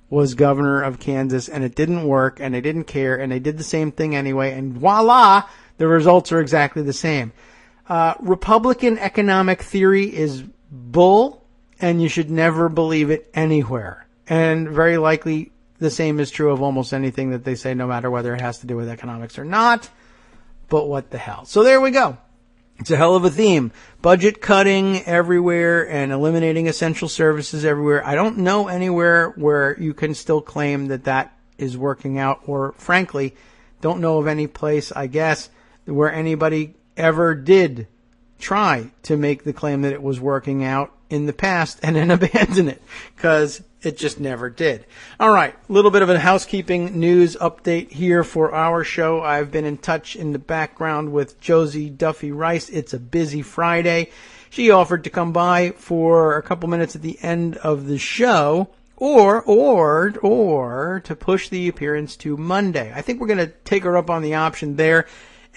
was governor of Kansas, and it didn't work, and they didn't care, and they did the same thing anyway, and voila, the results are exactly the same. Republican economic theory is bull, and you should never believe it anywhere. And very likely the same is true of almost anything that they say, no matter whether it has to do with economics or not. But what the hell? So there we go. It's a hell of a theme. Budget cutting everywhere and eliminating essential services everywhere. I don't know anywhere where you can still claim that that is working out, or frankly, don't know of any place, I guess, where anybody ever did try to make the claim that it was working out in the past and then abandon it, because it just never did. All right, a little bit of a housekeeping news update here for our show. I've been in touch in the background with Josie Duffy Rice. It's a busy Friday. She offered to come by for a couple minutes at the end of the show, or to push the appearance to Monday. I think we're going to take her up on the option there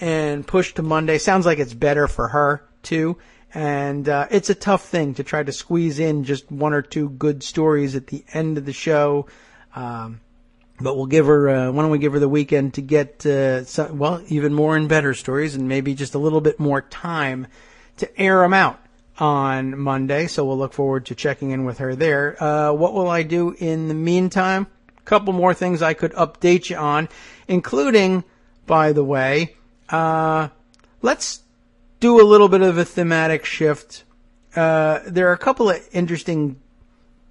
and push to Monday. Sounds like it's better for her, too. And it's a tough thing to try to squeeze in just one or two good stories at the end of the show. But we'll give her, why don't we give her the weekend to get, even more and better stories, and maybe just a little bit more time to air them out on Monday. So we'll look forward to checking in with her there. What will I do in the meantime? A couple more things I could update you on, including, by the way, let's do a little bit of a thematic shift. There are a couple of interesting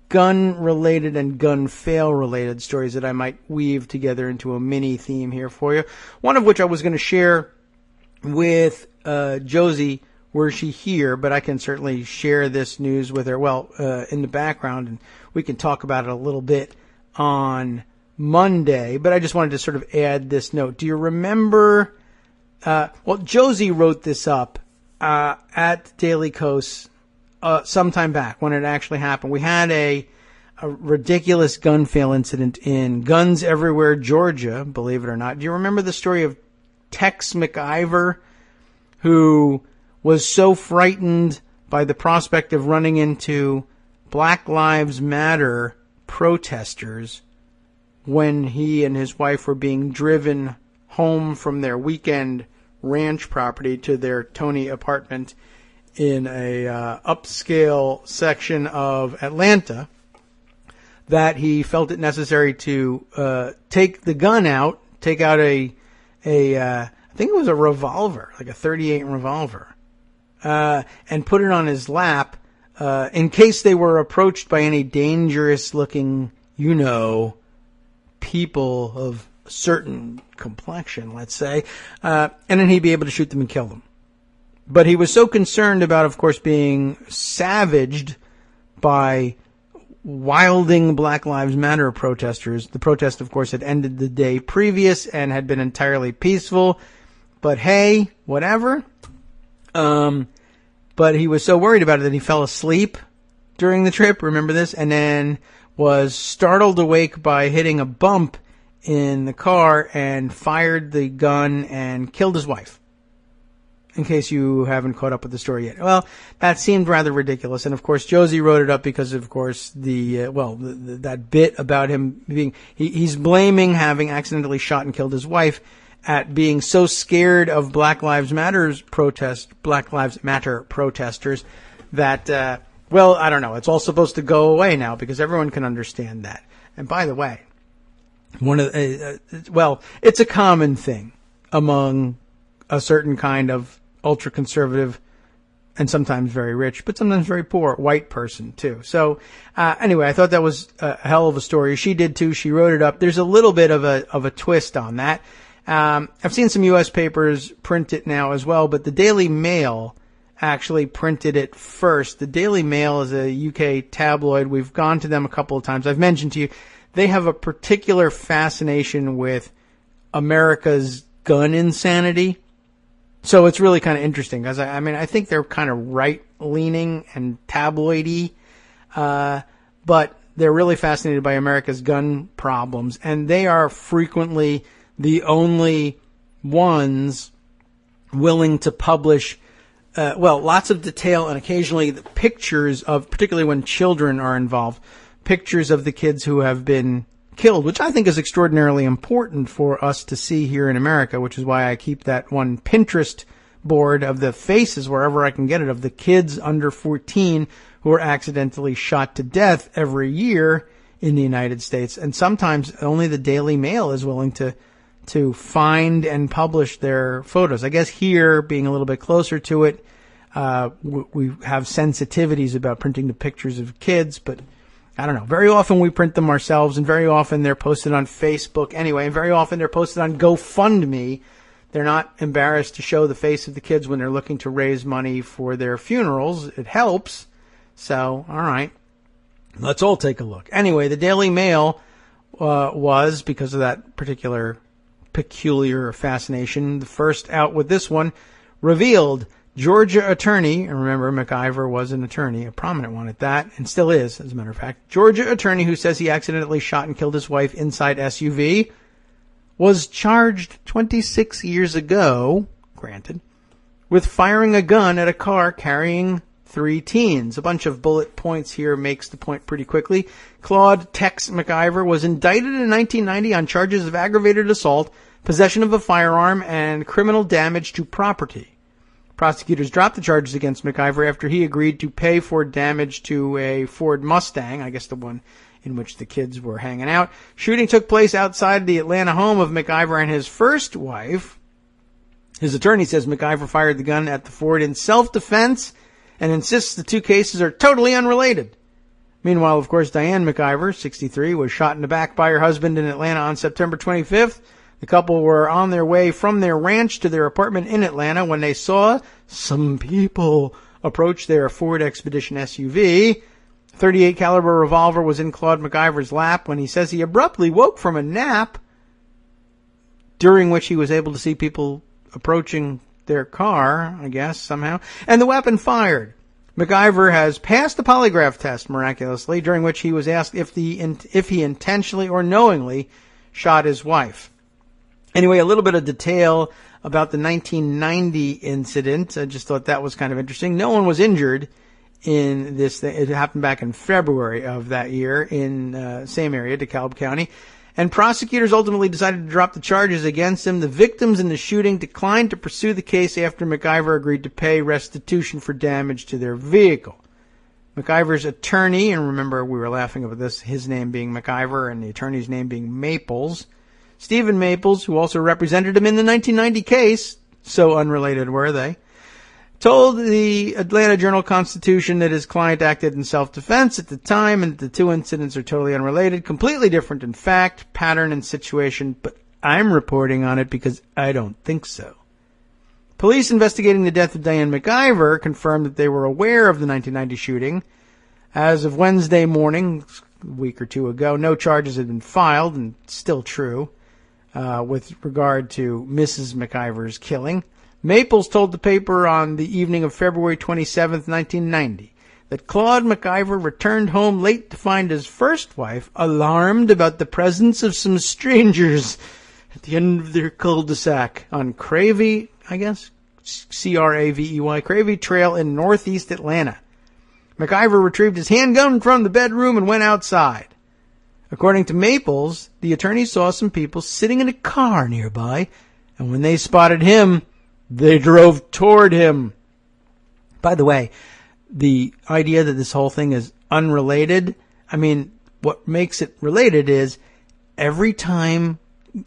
gun-related and gun-fail-related stories that I might weave together into a mini theme here for you. One of which I was going to share with Josie were she here, but I can certainly share this news with her, in the background, and we can talk about it a little bit on Monday. But I just wanted to sort of add this note. Do you remember... Josie wrote this up at Daily Kos sometime back when it actually happened. We had a a ridiculous gun fail incident in Guns Everywhere, Georgia, believe it or not. Do you remember the story of Tex McIver, who was so frightened by the prospect of running into Black Lives Matter protesters when he and his wife were being driven home from their weekend ranch property to their Tony apartment in a upscale section of Atlanta, that he felt it necessary to take the gun out, take out I think it was a revolver, like a .38 revolver, and put it on his lap in case they were approached by any dangerous-looking, people of a certain complexion, let's say, and then he'd be able to shoot them and kill them. But he was so concerned about, of course, being savaged by wilding Black Lives Matter protesters. The protest, of course, had ended the day previous and had been entirely peaceful. But hey, whatever. But he was so worried about it that he fell asleep during the trip, remember this? And then was startled awake by hitting a bump in the car and fired the gun and killed his wife. In case you haven't caught up with the story yet. Well, that seemed rather ridiculous. And of course, Josie wrote it up because, of course, that bit about him being, he's blaming having accidentally shot and killed his wife at being so scared of Black Lives Matter protesters that, I don't know. It's all supposed to go away now because everyone can understand that. And by the way, it's a common thing among a certain kind of ultra-conservative and sometimes very rich, but sometimes very poor white person too. So anyway, I thought that was a hell of a story. She did too. She wrote it up. There's a little bit of a twist on that. I've seen some U.S. papers print it now as well, but the Daily Mail actually printed it first. The Daily Mail is a UK tabloid. We've gone to them a couple of times. I've mentioned to you, they have a particular fascination with America's gun insanity. So it's really kind of interesting because I think they're kind of right-leaning and tabloidy, but they're really fascinated by America's gun problems, and they are frequently the only ones willing to publish, lots of detail and occasionally the pictures of, particularly when children are involved, pictures of the kids who have been killed, which I think is extraordinarily important for us to see here in America, which is why I keep that one Pinterest board of the faces, wherever I can get it, of the kids under 14 who are accidentally shot to death every year in the United States. And sometimes only the Daily Mail is willing to find and publish their photos. I guess here, being a little bit closer to it, we have sensitivities about printing the pictures of kids, but I don't know. Very often we print them ourselves, and very often they're posted on Facebook anyway, and very often they're posted on GoFundMe. They're not embarrassed to show the face of the kids when they're looking to raise money for their funerals. It helps. So, all right. Let's all take a look. Anyway, the Daily Mail was, because of that particular peculiar fascination, the first out with this one, revealed Georgia attorney, and remember McIver was an attorney, a prominent one at that, and still is, as a matter of fact, Georgia attorney who says he accidentally shot and killed his wife inside SUV, was charged 26 years ago, granted, with firing a gun at a car carrying 3 teens. A bunch of bullet points here makes the point pretty quickly. Claude Tex McIver was indicted in 1990 on charges of aggravated assault, possession of a firearm, and criminal damage to property. Prosecutors dropped the charges against McIver after he agreed to pay for damage to a Ford Mustang, I guess the one in which the kids were hanging out. Shooting took place outside the Atlanta home of McIver and his first wife. His attorney says McIver fired the gun at the Ford in self-defense and insists the two cases are totally unrelated. Meanwhile, of course, Diane McIver, 63, was shot in the back by her husband in Atlanta on September 25th. The couple were on their way from their ranch to their apartment in Atlanta when they saw some people approach their Ford Expedition SUV. A .38 caliber revolver was in Claude McIver's lap when he says he abruptly woke from a nap, during which he was able to see people approaching their car, I guess, somehow, and the weapon fired. MacIver has passed the polygraph test miraculously, during which he was asked if he intentionally or knowingly shot his wife. Anyway, a little bit of detail about the 1990 incident. I just thought that was kind of interesting. No one was injured in this. It happened back in February of that year in same area, DeKalb County. And prosecutors ultimately decided to drop the charges against him. The victims in the shooting declined to pursue the case after MacIver agreed to pay restitution for damage to their vehicle. MacIver's attorney, and remember we were laughing about this, his name being MacIver and the attorney's name being Maples, Stephen Maples, who also represented him in the 1990 case, so unrelated were they, told the Atlanta Journal-Constitution that his client acted in self-defense at the time and that the two incidents are totally unrelated, completely different in fact, pattern, and situation, but I'm reporting on it because I don't think so. Police investigating the death of Diane MacIver confirmed that they were aware of the 1990 shooting. As of Wednesday morning, a week or two ago, no charges had been filed, and still true, with regard to Mrs. MacIver's killing. Maples told the paper on the evening of February 27, 1990, that Claude MacIver returned home late to find his first wife alarmed about the presence of some strangers at the end of their cul-de-sac on Cravey, I guess, C-R-A-V-E-Y, Cravey Trail in northeast Atlanta. MacIver retrieved his handgun from the bedroom and went outside. According to Maples, the attorney saw some people sitting in a car nearby, and when they spotted him, they drove toward him. By the way, the idea that this whole thing is unrelated, I mean, what makes it related is every time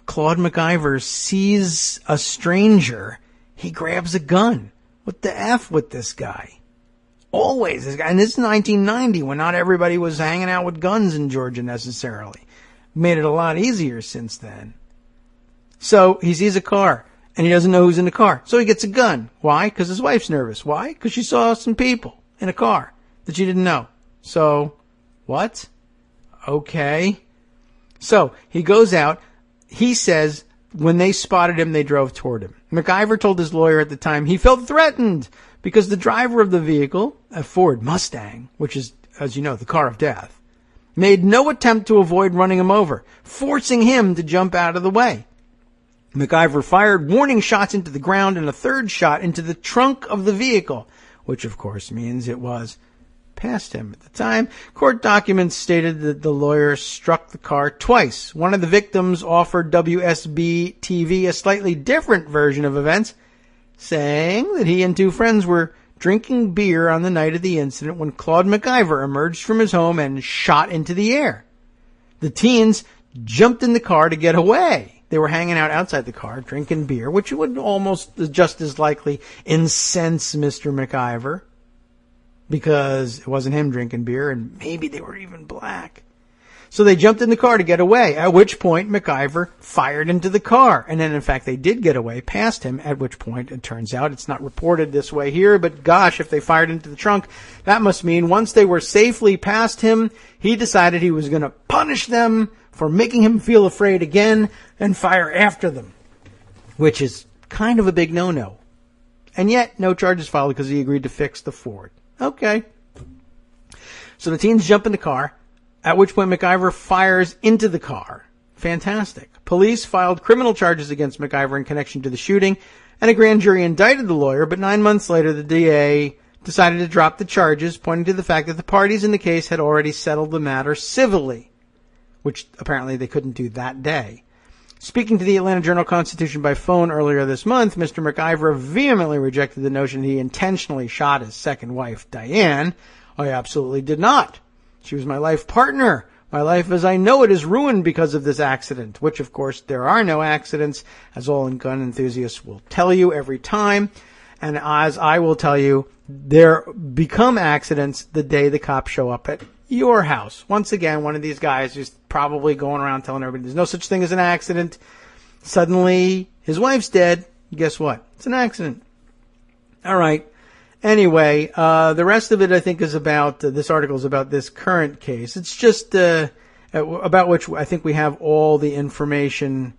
Claude MacIver sees a stranger, he grabs a gun. What the F with this guy? Always. This guy, and this is 1990 when not everybody was hanging out with guns in Georgia necessarily. Made it a lot easier since then. So he sees a car. And he doesn't know who's in the car. So he gets a gun. Why? Because his wife's nervous. Why? Because she saw some people in a car that she didn't know. So, what? Okay. So, he goes out. He says when they spotted him, they drove toward him. MacIver told his lawyer at the time he felt threatened because the driver of the vehicle, a Ford Mustang, which is, as you know, the car of death, made no attempt to avoid running him over, forcing him to jump out of the way. MacIver fired warning shots into the ground and a third shot into the trunk of the vehicle, which of course means it was past him at the time. Court documents stated that the lawyer struck the car twice. One of the victims offered WSB-TV a slightly different version of events, saying that he and two friends were drinking beer on the night of the incident when Claude MacIver emerged from his home and shot into the air. The teens jumped in the car to get away. They were hanging out outside the car, drinking beer, which would almost just as likely incense Mr. MacIver, because it wasn't him drinking beer, and maybe they were even black. So they jumped in the car to get away, at which point MacIver fired into the car. And then, in fact, they did get away past him, at which point, it turns out, it's not reported this way here, but gosh, if they fired into the trunk, that must mean once they were safely past him, he decided he was going to punish them for making him feel afraid again and fire after them, which is kind of a big no-no. And yet, no charges filed because he agreed to fix the Ford. Okay. So the teens jump in the car, at which point MacIver fires into the car. Fantastic. Police filed criminal charges against MacIver in connection to the shooting, and a grand jury indicted the lawyer, but 9 months later the DA decided to drop the charges, pointing to the fact that the parties in the case had already settled the matter civilly, which apparently they couldn't do that day. Speaking to the Atlanta Journal-Constitution by phone earlier this month, Mr. MacIver vehemently rejected the notion he intentionally shot his second wife, Diane. I absolutely did not. She was my life partner. My life as I know it is ruined because of this accident, which, of course, there are no accidents, as all gun enthusiasts will tell you every time. And as I will tell you, there become accidents the day the cops show up at your house. Once again, one of these guys is probably going around telling everybody there's no such thing as an accident. Suddenly, his wife's dead. Guess what? It's an accident. All right. Anyway, the rest of it, I think, is about, this article is about this current case. It's just about which I think we have all the information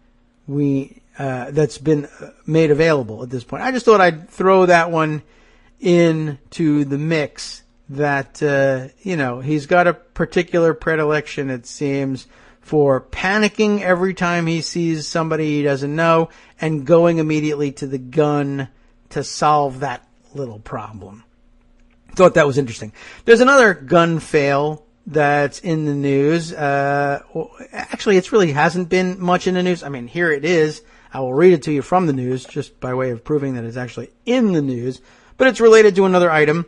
that's been made available at this point. I just thought I'd throw that one into the mix that, he's got a particular predilection, it seems, for panicking every time he sees somebody he doesn't know and going immediately to the gun to solve that little problem. Thought that was interesting. There's another gun fail that's in the news. Actually, it really hasn't been much in the news. I mean, here it is. I will read it to you from the news just by way of proving that it's actually in the news. But it's related to another item.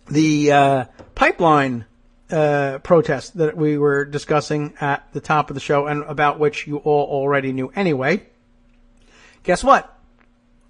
The pipeline protest that we were discussing at the top of the show and about which you all already knew anyway. Guess what?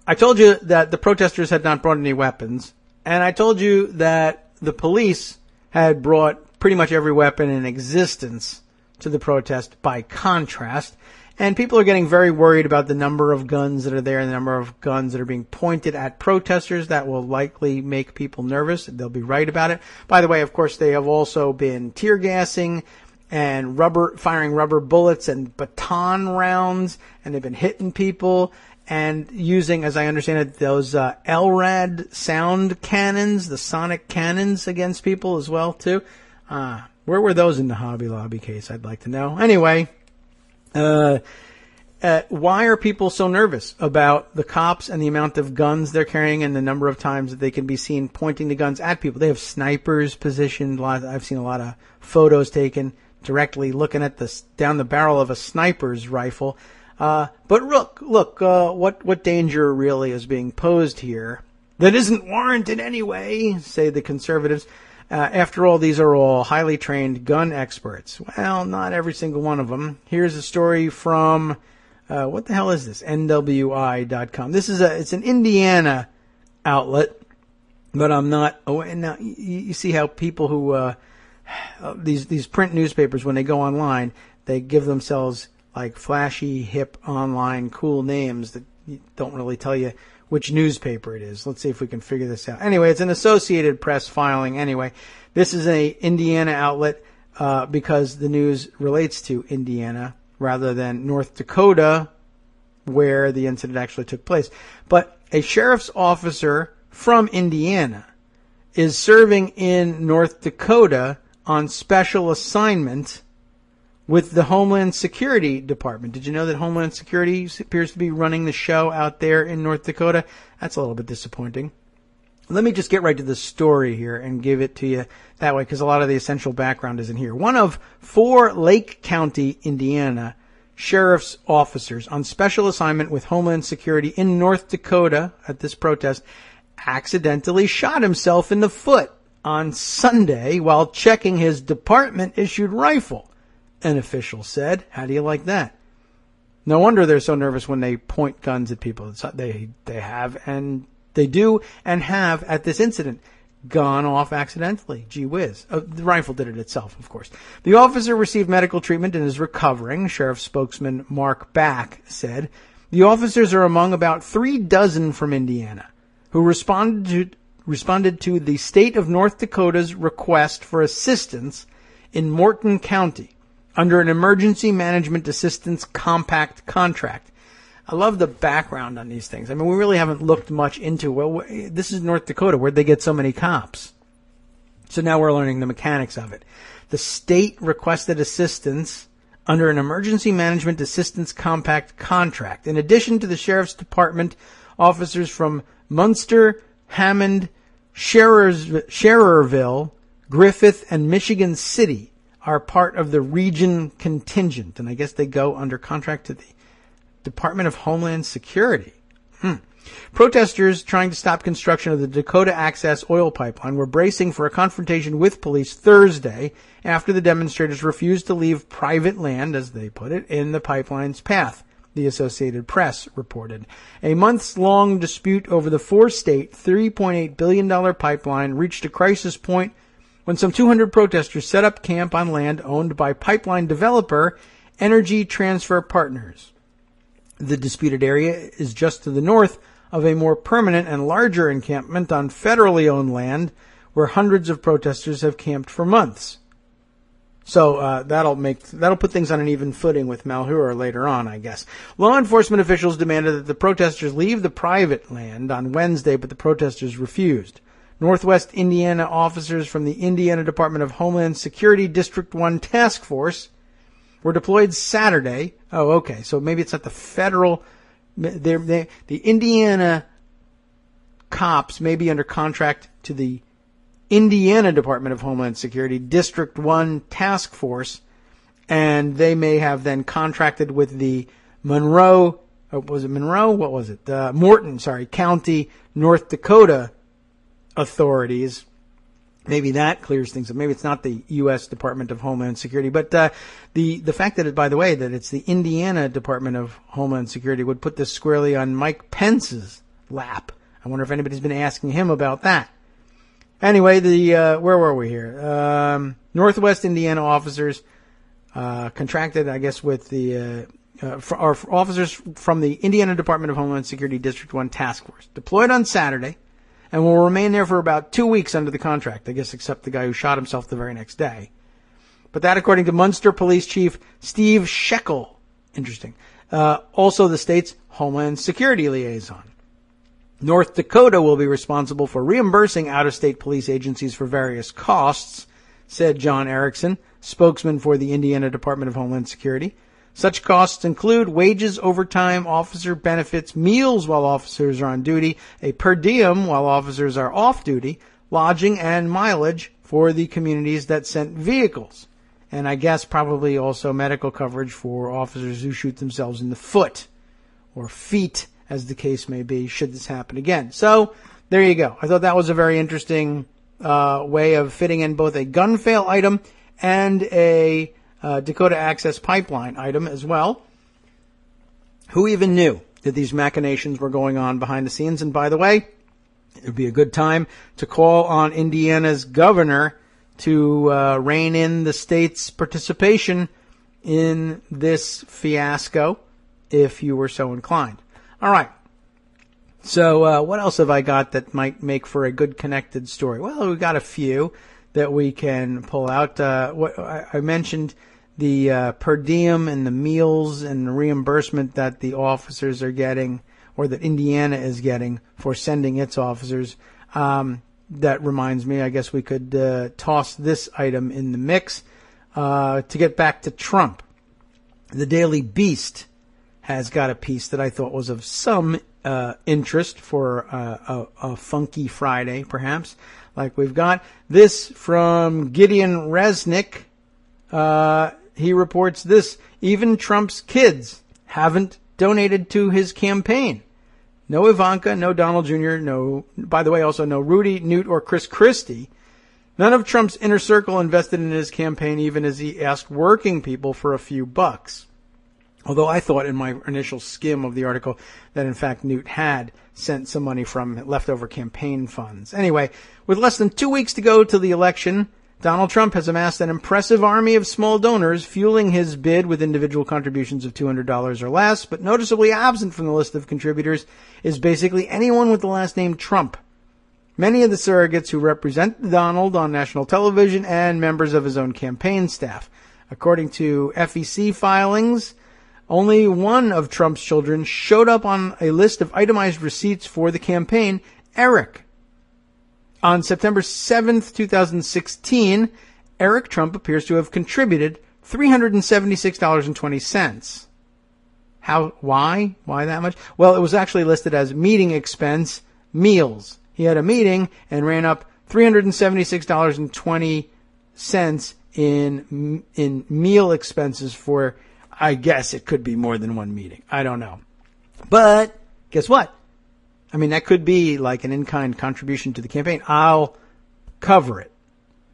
I told you that the protesters had not brought any weapons, and I told you that the police had brought pretty much every weapon in existence to the protest by contrast, and people are getting very worried about the number of guns that are there and the number of guns that are being pointed at protesters. That will likely make people nervous. They'll be right about it. By the way, of course, they have also been tear gassing and firing rubber bullets and baton rounds, and they've been hitting people and using, as I understand it, those LRAD sound cannons, the sonic cannons against people as well, too. Where were those in the Hobby Lobby case? I'd like to know. Anyway, why are people so nervous about the cops and the amount of guns they're carrying and the number of times that they can be seen pointing the guns at people? They have snipers positioned. I've seen a lot of photos taken directly looking at down the barrel of a sniper's rifle. But look, what danger really is being posed here that isn't warranted anyway, say the conservatives. After all, these are all highly trained gun experts. Well, not every single one of them. Here's a story from, what the hell is this? NWI.com. It's an Indiana outlet, but I'm not, now you see how people who, these print newspapers, when they go online, they give themselves like flashy, hip, online, cool names that don't really tell you which newspaper it is. Let's see if we can figure this out. Anyway, it's an Associated Press filing. Anyway, this is a Indiana outlet because the news relates to Indiana rather than North Dakota, where the incident actually took place. But a sheriff's officer from Indiana is serving in North Dakota on special assignment with the Homeland Security Department. Did you know that Homeland Security appears to be running the show out there in North Dakota? That's a little bit disappointing. Let me just get right to the story here and give it to you that way, because a lot of the essential background isn't here. One of 4 Lake County, Indiana, sheriff's officers on special assignment with Homeland Security in North Dakota at this protest accidentally shot himself in the foot on Sunday while checking his department-issued rifle. An official said. How do you like that? No wonder they're so nervous when they point guns at people. They have and they do and have at this incident gone off accidentally. Gee whiz. The rifle did it itself, of course. The officer received medical treatment and is recovering, Sheriff spokesman Mark Back said. The officers are among about 3 dozen from Indiana who responded to the state of North Dakota's request for assistance in Morton County under an Emergency Management Assistance Compact contract. I love the background on these things. I mean, we really haven't looked much into, well, this is North Dakota. Where'd they get so many cops? So now we're learning the mechanics of it. The state requested assistance under an Emergency Management Assistance Compact contract. In addition to the Sheriff's Department, officers from Munster, Hammond, Schererville, Griffith, and Michigan City are part of the region contingent, and I guess they go under contract to the Department of Homeland Security. Protesters trying to stop construction of the Dakota Access oil pipeline were bracing for a confrontation with police Thursday after the demonstrators refused to leave private land, as they put it, in the pipeline's path, the Associated Press reported. A months-long dispute over the 4-state, $3.8 billion pipeline reached a crisis point when some 200 protesters set up camp on land owned by pipeline developer Energy Transfer Partners. The disputed area is just to the north of a more permanent and larger encampment on federally owned land where hundreds of protesters have camped for months. So that'll put things on an even footing with Malheur later on, I guess. Law enforcement officials demanded that the protesters leave the private land on Wednesday, but the protesters refused. Northwest Indiana officers from the Indiana Department of Homeland Security District 1 Task Force were deployed Saturday. Oh, okay. So maybe it's not the federal. The Indiana cops may be under contract to the Indiana Department of Homeland Security District 1 Task Force, and they may have then contracted with the Morton, County, North Dakota authorities. Maybe that clears things up. Maybe it's not the U.S. Department of Homeland Security. But the fact that, by the way, that it's the Indiana Department of Homeland Security would put this squarely on Mike Pence's lap. I wonder if anybody's been asking him about that. Anyway, where were we here? Northwest Indiana officers contracted, I guess, with the officers from the Indiana Department of Homeland Security District 1 Task Force, deployed on Saturday, and will remain there for about 2 weeks under the contract, I guess, except the guy who shot himself the very next day. But that, according to Munster Police Chief Steve Shekel. Interesting. Also the state's Homeland Security liaison. North Dakota will be responsible for reimbursing out-of-state police agencies for various costs, said John Erickson, spokesman for the Indiana Department of Homeland Security. Such costs include wages, overtime, officer benefits, meals while officers are on duty, a per diem while officers are off duty, lodging, and mileage for the communities that sent vehicles. And I guess probably also medical coverage for officers who shoot themselves in the foot or feet, as the case may be, should this happen again. So, there you go. I thought that was a very interesting way of fitting in both a gun fail item and a Dakota Access Pipeline item as well. Who even knew that these machinations were going on behind the scenes? And by the way, it would be a good time to call on Indiana's governor to rein in the state's participation in this fiasco, if you were so inclined. All right. So what else have I got that might make for a good connected story? Well, we've got a few that we can pull out. What I mentioned the per diem and the meals and the reimbursement that the officers are getting, or that Indiana is getting for sending its officers. That reminds me, I guess we could toss this item in the mix to get back to Trump. The Daily Beast has got a piece that I thought was of some interest for a funky Friday, perhaps. Like we've got this from Gideon Resnick. He reports this: even Trump's kids haven't donated to his campaign. No Ivanka, no Donald Jr., no, by the way, also no Rudy, Newt, or Chris Christie. None of Trump's inner circle invested in his campaign, even as he asked working people for a few bucks. Although I thought in my initial skim of the article that, in fact, Newt had sent some money from leftover campaign funds. Anyway, with less than 2 weeks to go to the election, Donald Trump has amassed an impressive army of small donors, fueling his bid with individual contributions of $200 or less, but noticeably absent from the list of contributors is basically anyone with the last name Trump. Many of the surrogates who represent Donald on national television and members of his own campaign staff. According to FEC filings, only one of Trump's children showed up on a list of itemized receipts for the campaign, Eric. On September 7th, 2016, Eric Trump appears to have contributed $376.20. Why? Why that much? Well, it was actually listed as meeting expense, meals. He had a meeting and ran up $376.20 in meal expenses for, I guess it could be more than one meeting. I don't know. But guess what? I mean, that could be like an in-kind contribution to the campaign. I'll cover it.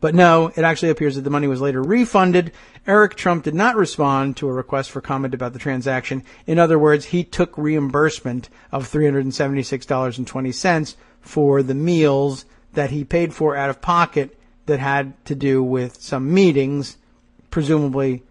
But no, it actually appears that the money was later refunded. Eric Trump did not respond to a request for comment about the transaction. In other words, he took reimbursement of $376.20 for the meals that he paid for out of pocket that had to do with some meetings, presumably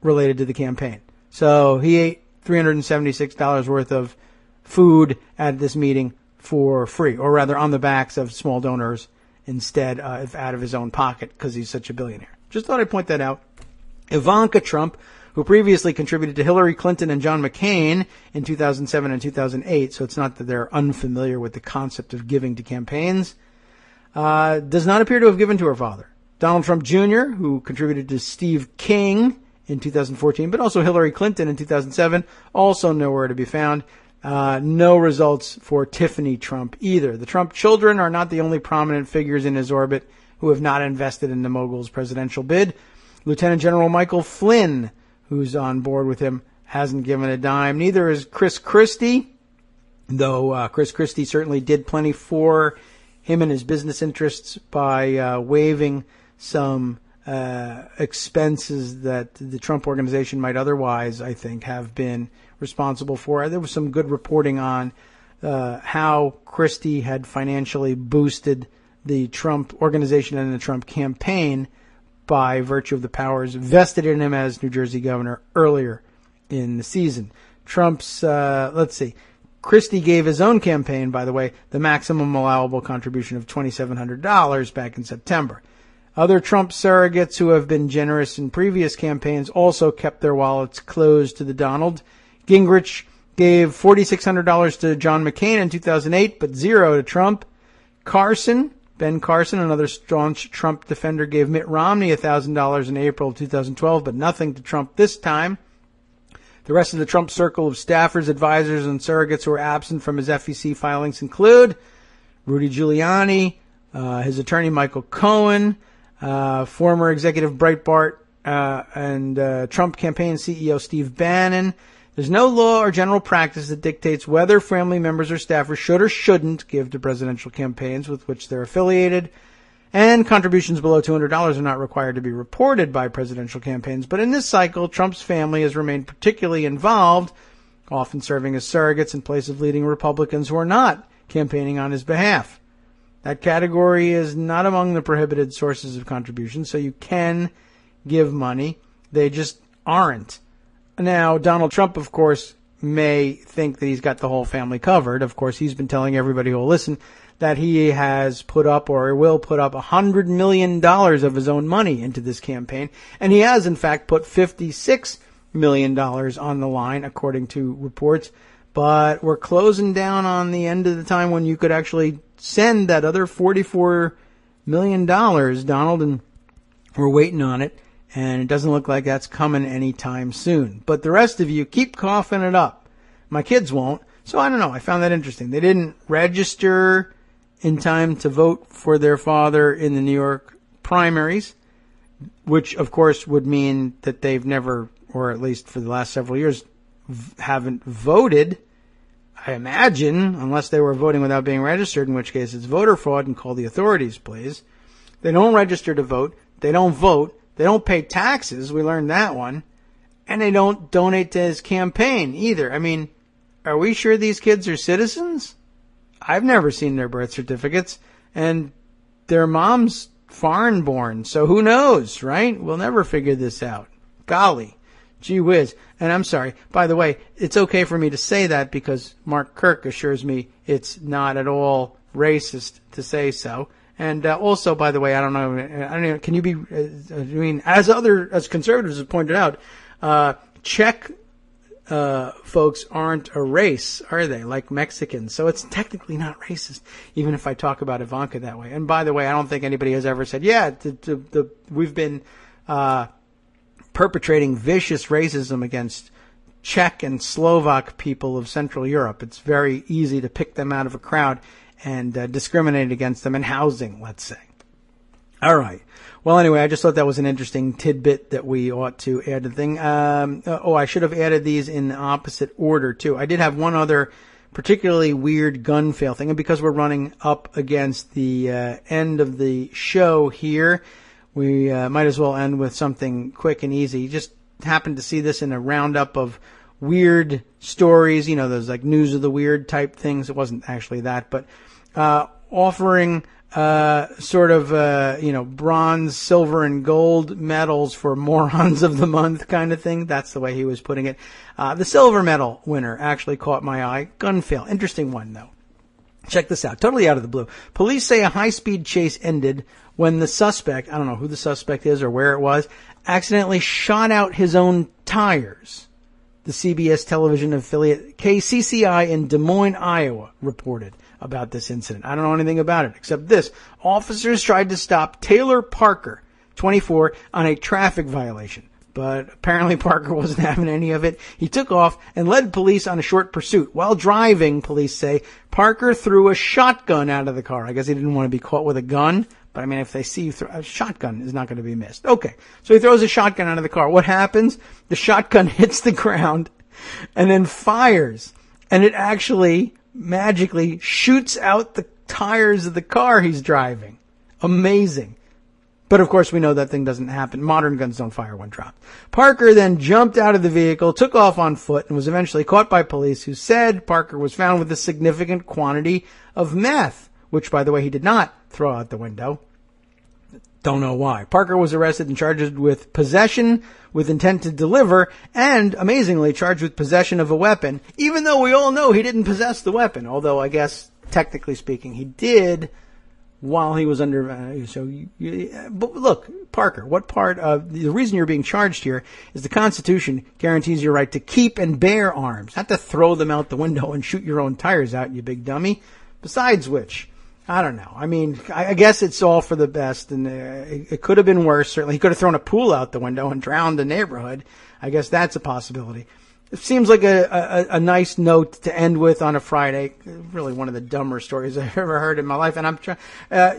related to the campaign. So he ate $376 worth of food at this meeting for free, or rather on the backs of small donors instead of out of his own pocket because he's such a billionaire. Just thought I'd point that out. Ivanka Trump, who previously contributed to Hillary Clinton and John McCain in 2007 and 2008, so it's not that they're unfamiliar with the concept of giving to campaigns, does not appear to have given to her father. Donald Trump Jr., who contributed to Steve King in 2014, but also Hillary Clinton in 2007, also nowhere to be found. No results for Tiffany Trump either. The Trump children are not the only prominent figures in his orbit who have not invested in the mogul's presidential bid. Lieutenant General Michael Flynn, who's on board with him, hasn't given a dime. Neither is Chris Christie, though Chris Christie certainly did plenty for him and his business interests by waiving some expenses that the Trump organization might otherwise, I think, have been responsible for. There was some good reporting on how Christie had financially boosted the Trump organization and the Trump campaign by virtue of the powers vested in him as New Jersey governor earlier in the season. Trump's, Christie gave his own campaign, by the way, the maximum allowable contribution of $2,700 back in September. Other Trump surrogates who have been generous in previous campaigns also kept their wallets closed to the Donald. Gingrich gave $4,600 to John McCain in 2008, but zero to Trump. Ben Carson, another staunch Trump defender, gave Mitt Romney $1,000 in April of 2012, but nothing to Trump this time. The rest of the Trump circle of staffers, advisors, and surrogates who are absent from his FEC filings include Rudy Giuliani, his attorney Michael Cohen, former executive Breitbart and Trump campaign CEO Steve Bannon. There's no law or general practice that dictates whether family members or staffers should or shouldn't give to presidential campaigns with which they're affiliated, and contributions below $200 are not required to be reported by presidential campaigns. But in this cycle, Trump's family has remained particularly involved, often serving as surrogates in place of leading Republicans who are not campaigning on his behalf. That category is not among the prohibited sources of contribution, so you can give money. They just aren't. Now, Donald Trump, of course, may think that he's got the whole family covered. Of course, he's been telling everybody who will listen that he has put up or will put up $100 million of his own money into this campaign. And he has, in fact, put $56 million on the line, according to reports. But we're closing down on the end of the time when you could actually send that other $44 million, Donald, and we're waiting on it. And it doesn't look like that's coming anytime soon. But the rest of you, keep coughing it up. My kids won't. So I don't know. I found that interesting. They didn't register in time to vote for their father in the New York primaries, which, of course, would mean that they've never, or at least for the last several years, haven't voted, I imagine, unless they were voting without being registered, in which case it's voter fraud and call the authorities, please. They don't register to vote. They don't vote. They don't pay taxes. We learned that one. And they don't donate to his campaign either. I mean, are we sure these kids are citizens? I've never seen their birth certificates. And their mom's foreign born. So who knows, right? We'll never figure this out. Golly. Gee whiz. And I'm sorry. By the way, it's okay for me to say that because Mark Kirk assures me it's not at all racist to say so. And also, by the way, I don't know. Can you be? As conservatives have pointed out, Czech folks aren't a race, are they? Like Mexicans, so it's technically not racist, even if I talk about Ivanka that way. And by the way, I don't think anybody has ever said, yeah, we've been perpetrating vicious racism against Czech and Slovak people of Central Europe. It's very easy to pick them out of a crowd and discriminate against them in housing, let's say. All right. Well, anyway, I just thought that was an interesting tidbit that we ought to add to the thing. I should have added these in the opposite order, too. I did have one other particularly weird gun fail thing, and because we're running up against the end of the show here, we might as well end with something quick and easy. Just happened to see this in a roundup of weird stories, those like news of the weird type things. It wasn't actually that, but offering bronze, silver, and gold medals for morons of the month kind of thing. That's the way he was putting it. The silver medal winner actually caught my eye. Gun fail. Interesting one, though. Check this out. Totally out of the blue. Police say a high-speed chase ended when the suspect, I don't know who the suspect is or where it was, accidentally shot out his own tires. The CBS television affiliate KCCI in Des Moines, Iowa, reported about this incident. I don't know anything about it except this. Officers tried to stop Taylor Parker, 24, on a traffic violation. But apparently Parker wasn't having any of it. He took off and led police on a short pursuit. While driving, police say, Parker threw a shotgun out of the car. I guess he didn't want to be caught with a gun. But I mean, if they see you throw a shotgun, is not going to be missed. Okay. So he throws a shotgun out of the car. What happens? The shotgun hits the ground and then fires. And it actually magically shoots out the tires of the car he's driving. Amazing. But of course we know that thing doesn't happen. Modern guns don't fire when dropped. Parker then jumped out of the vehicle, took off on foot, and was eventually caught by police who said Parker was found with a significant quantity of meth, which, by the way, he did not throw out the window. Don't know why. Parker was arrested and charged with possession with intent to deliver and, amazingly, charged with possession of a weapon, even though we all know he didn't possess the weapon, although I guess, technically speaking, he did while he was under, but look, Parker, what part of, the reason you're being charged here is the Constitution guarantees your right to keep and bear arms, not to throw them out the window and shoot your own tires out, you big dummy. Besides which, I don't know. I mean, I guess it's all for the best, and it could have been worse. Certainly, he could have thrown a pool out the window and drowned the neighborhood. I guess that's a possibility. It seems like a nice note to end with on a Friday. Really one of the dumber stories I've ever heard in my life. And I'm trying,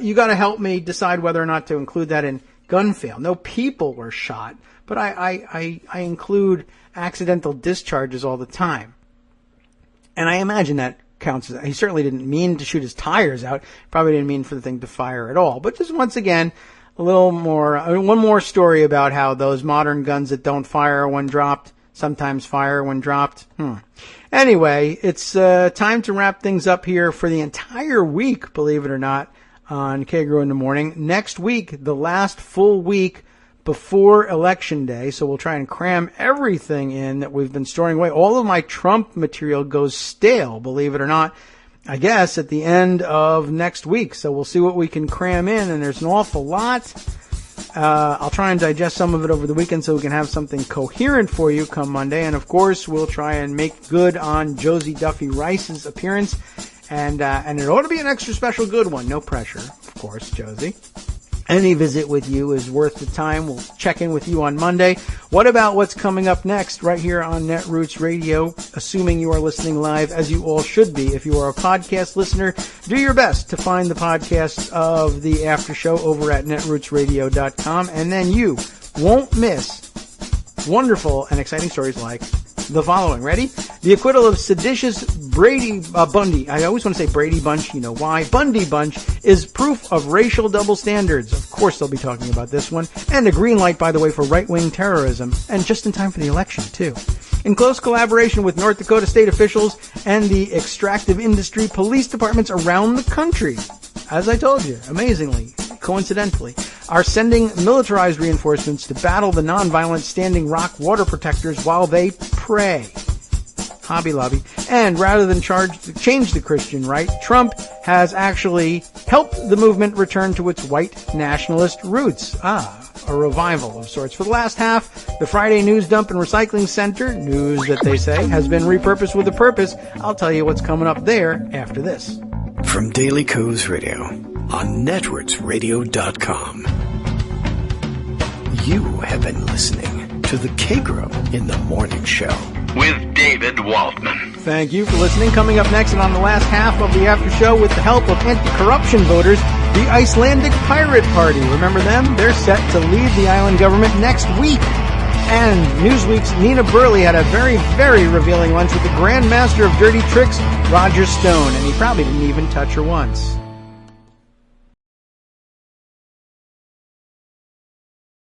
you got to help me decide whether or not to include that in gun fail. No people were shot, but I include accidental discharges all the time. And I imagine that counts. He certainly didn't mean to shoot his tires out. Probably didn't mean for the thing to fire at all. But just once again, a little more, one more story about how those modern guns that don't fire when dropped sometimes fire when dropped. Anyway, it's time to wrap things up here for the entire week, believe it or not, on Kagro in the Morning. Next week, the last full week before Election Day, so we'll try and cram everything in that we've been storing away. All of my Trump material goes stale, believe it or not, I guess, at the end of next week. So we'll see what we can cram in, and there's an awful lot. I'll try and digest some of it over the weekend so we can have something coherent for you come Monday. And, of course, we'll try and make good on Josie Duffy Rice's appearance. And it ought to be an extra special good one. No pressure, of course, Josie. Any visit with you is worth the time. We'll check in with you on Monday. What about what's coming up next right here on Netroots Radio, assuming you are listening live, as you all should be. If you are a podcast listener, do your best to find the podcast of the after show over at netrootsradio.com, and then you won't miss wonderful and exciting stories like the following. Ready? The acquittal of seditious Bundy. I always want to say Brady Bunch. You know why? Bundy Bunch is proof of racial double standards. Of course they'll be talking about this one. And a green light, by the way, for right-wing terrorism. And just in time for the election, too. In close collaboration with North Dakota state officials and the extractive industry police departments around the country, as I told you, amazingly, coincidentally, are sending militarized reinforcements to battle the nonviolent Standing Rock water protectors while they pray. Hobby Lobby. And rather than change the Christian right, Trump has actually helped the movement return to its white nationalist roots. A revival of sorts. For the last half, the Friday News Dump and Recycling Center, news that they say, has been repurposed with a purpose. I'll tell you what's coming up there after this. From Daily Coast Radio on netrootsradio.com. You have been listening to the Kagro in the Morning Show with David Waltman. Thank you for listening. Coming up next and on the last half of the after show, with the help of anti-corruption voters, the Icelandic Pirate Party. Remember them? They're set to lead the island government next week. And Newsweek's Nina Burley had a very, very revealing lunch with the Grand Master of Dirty Tricks, Roger Stone, and he probably didn't even touch her once.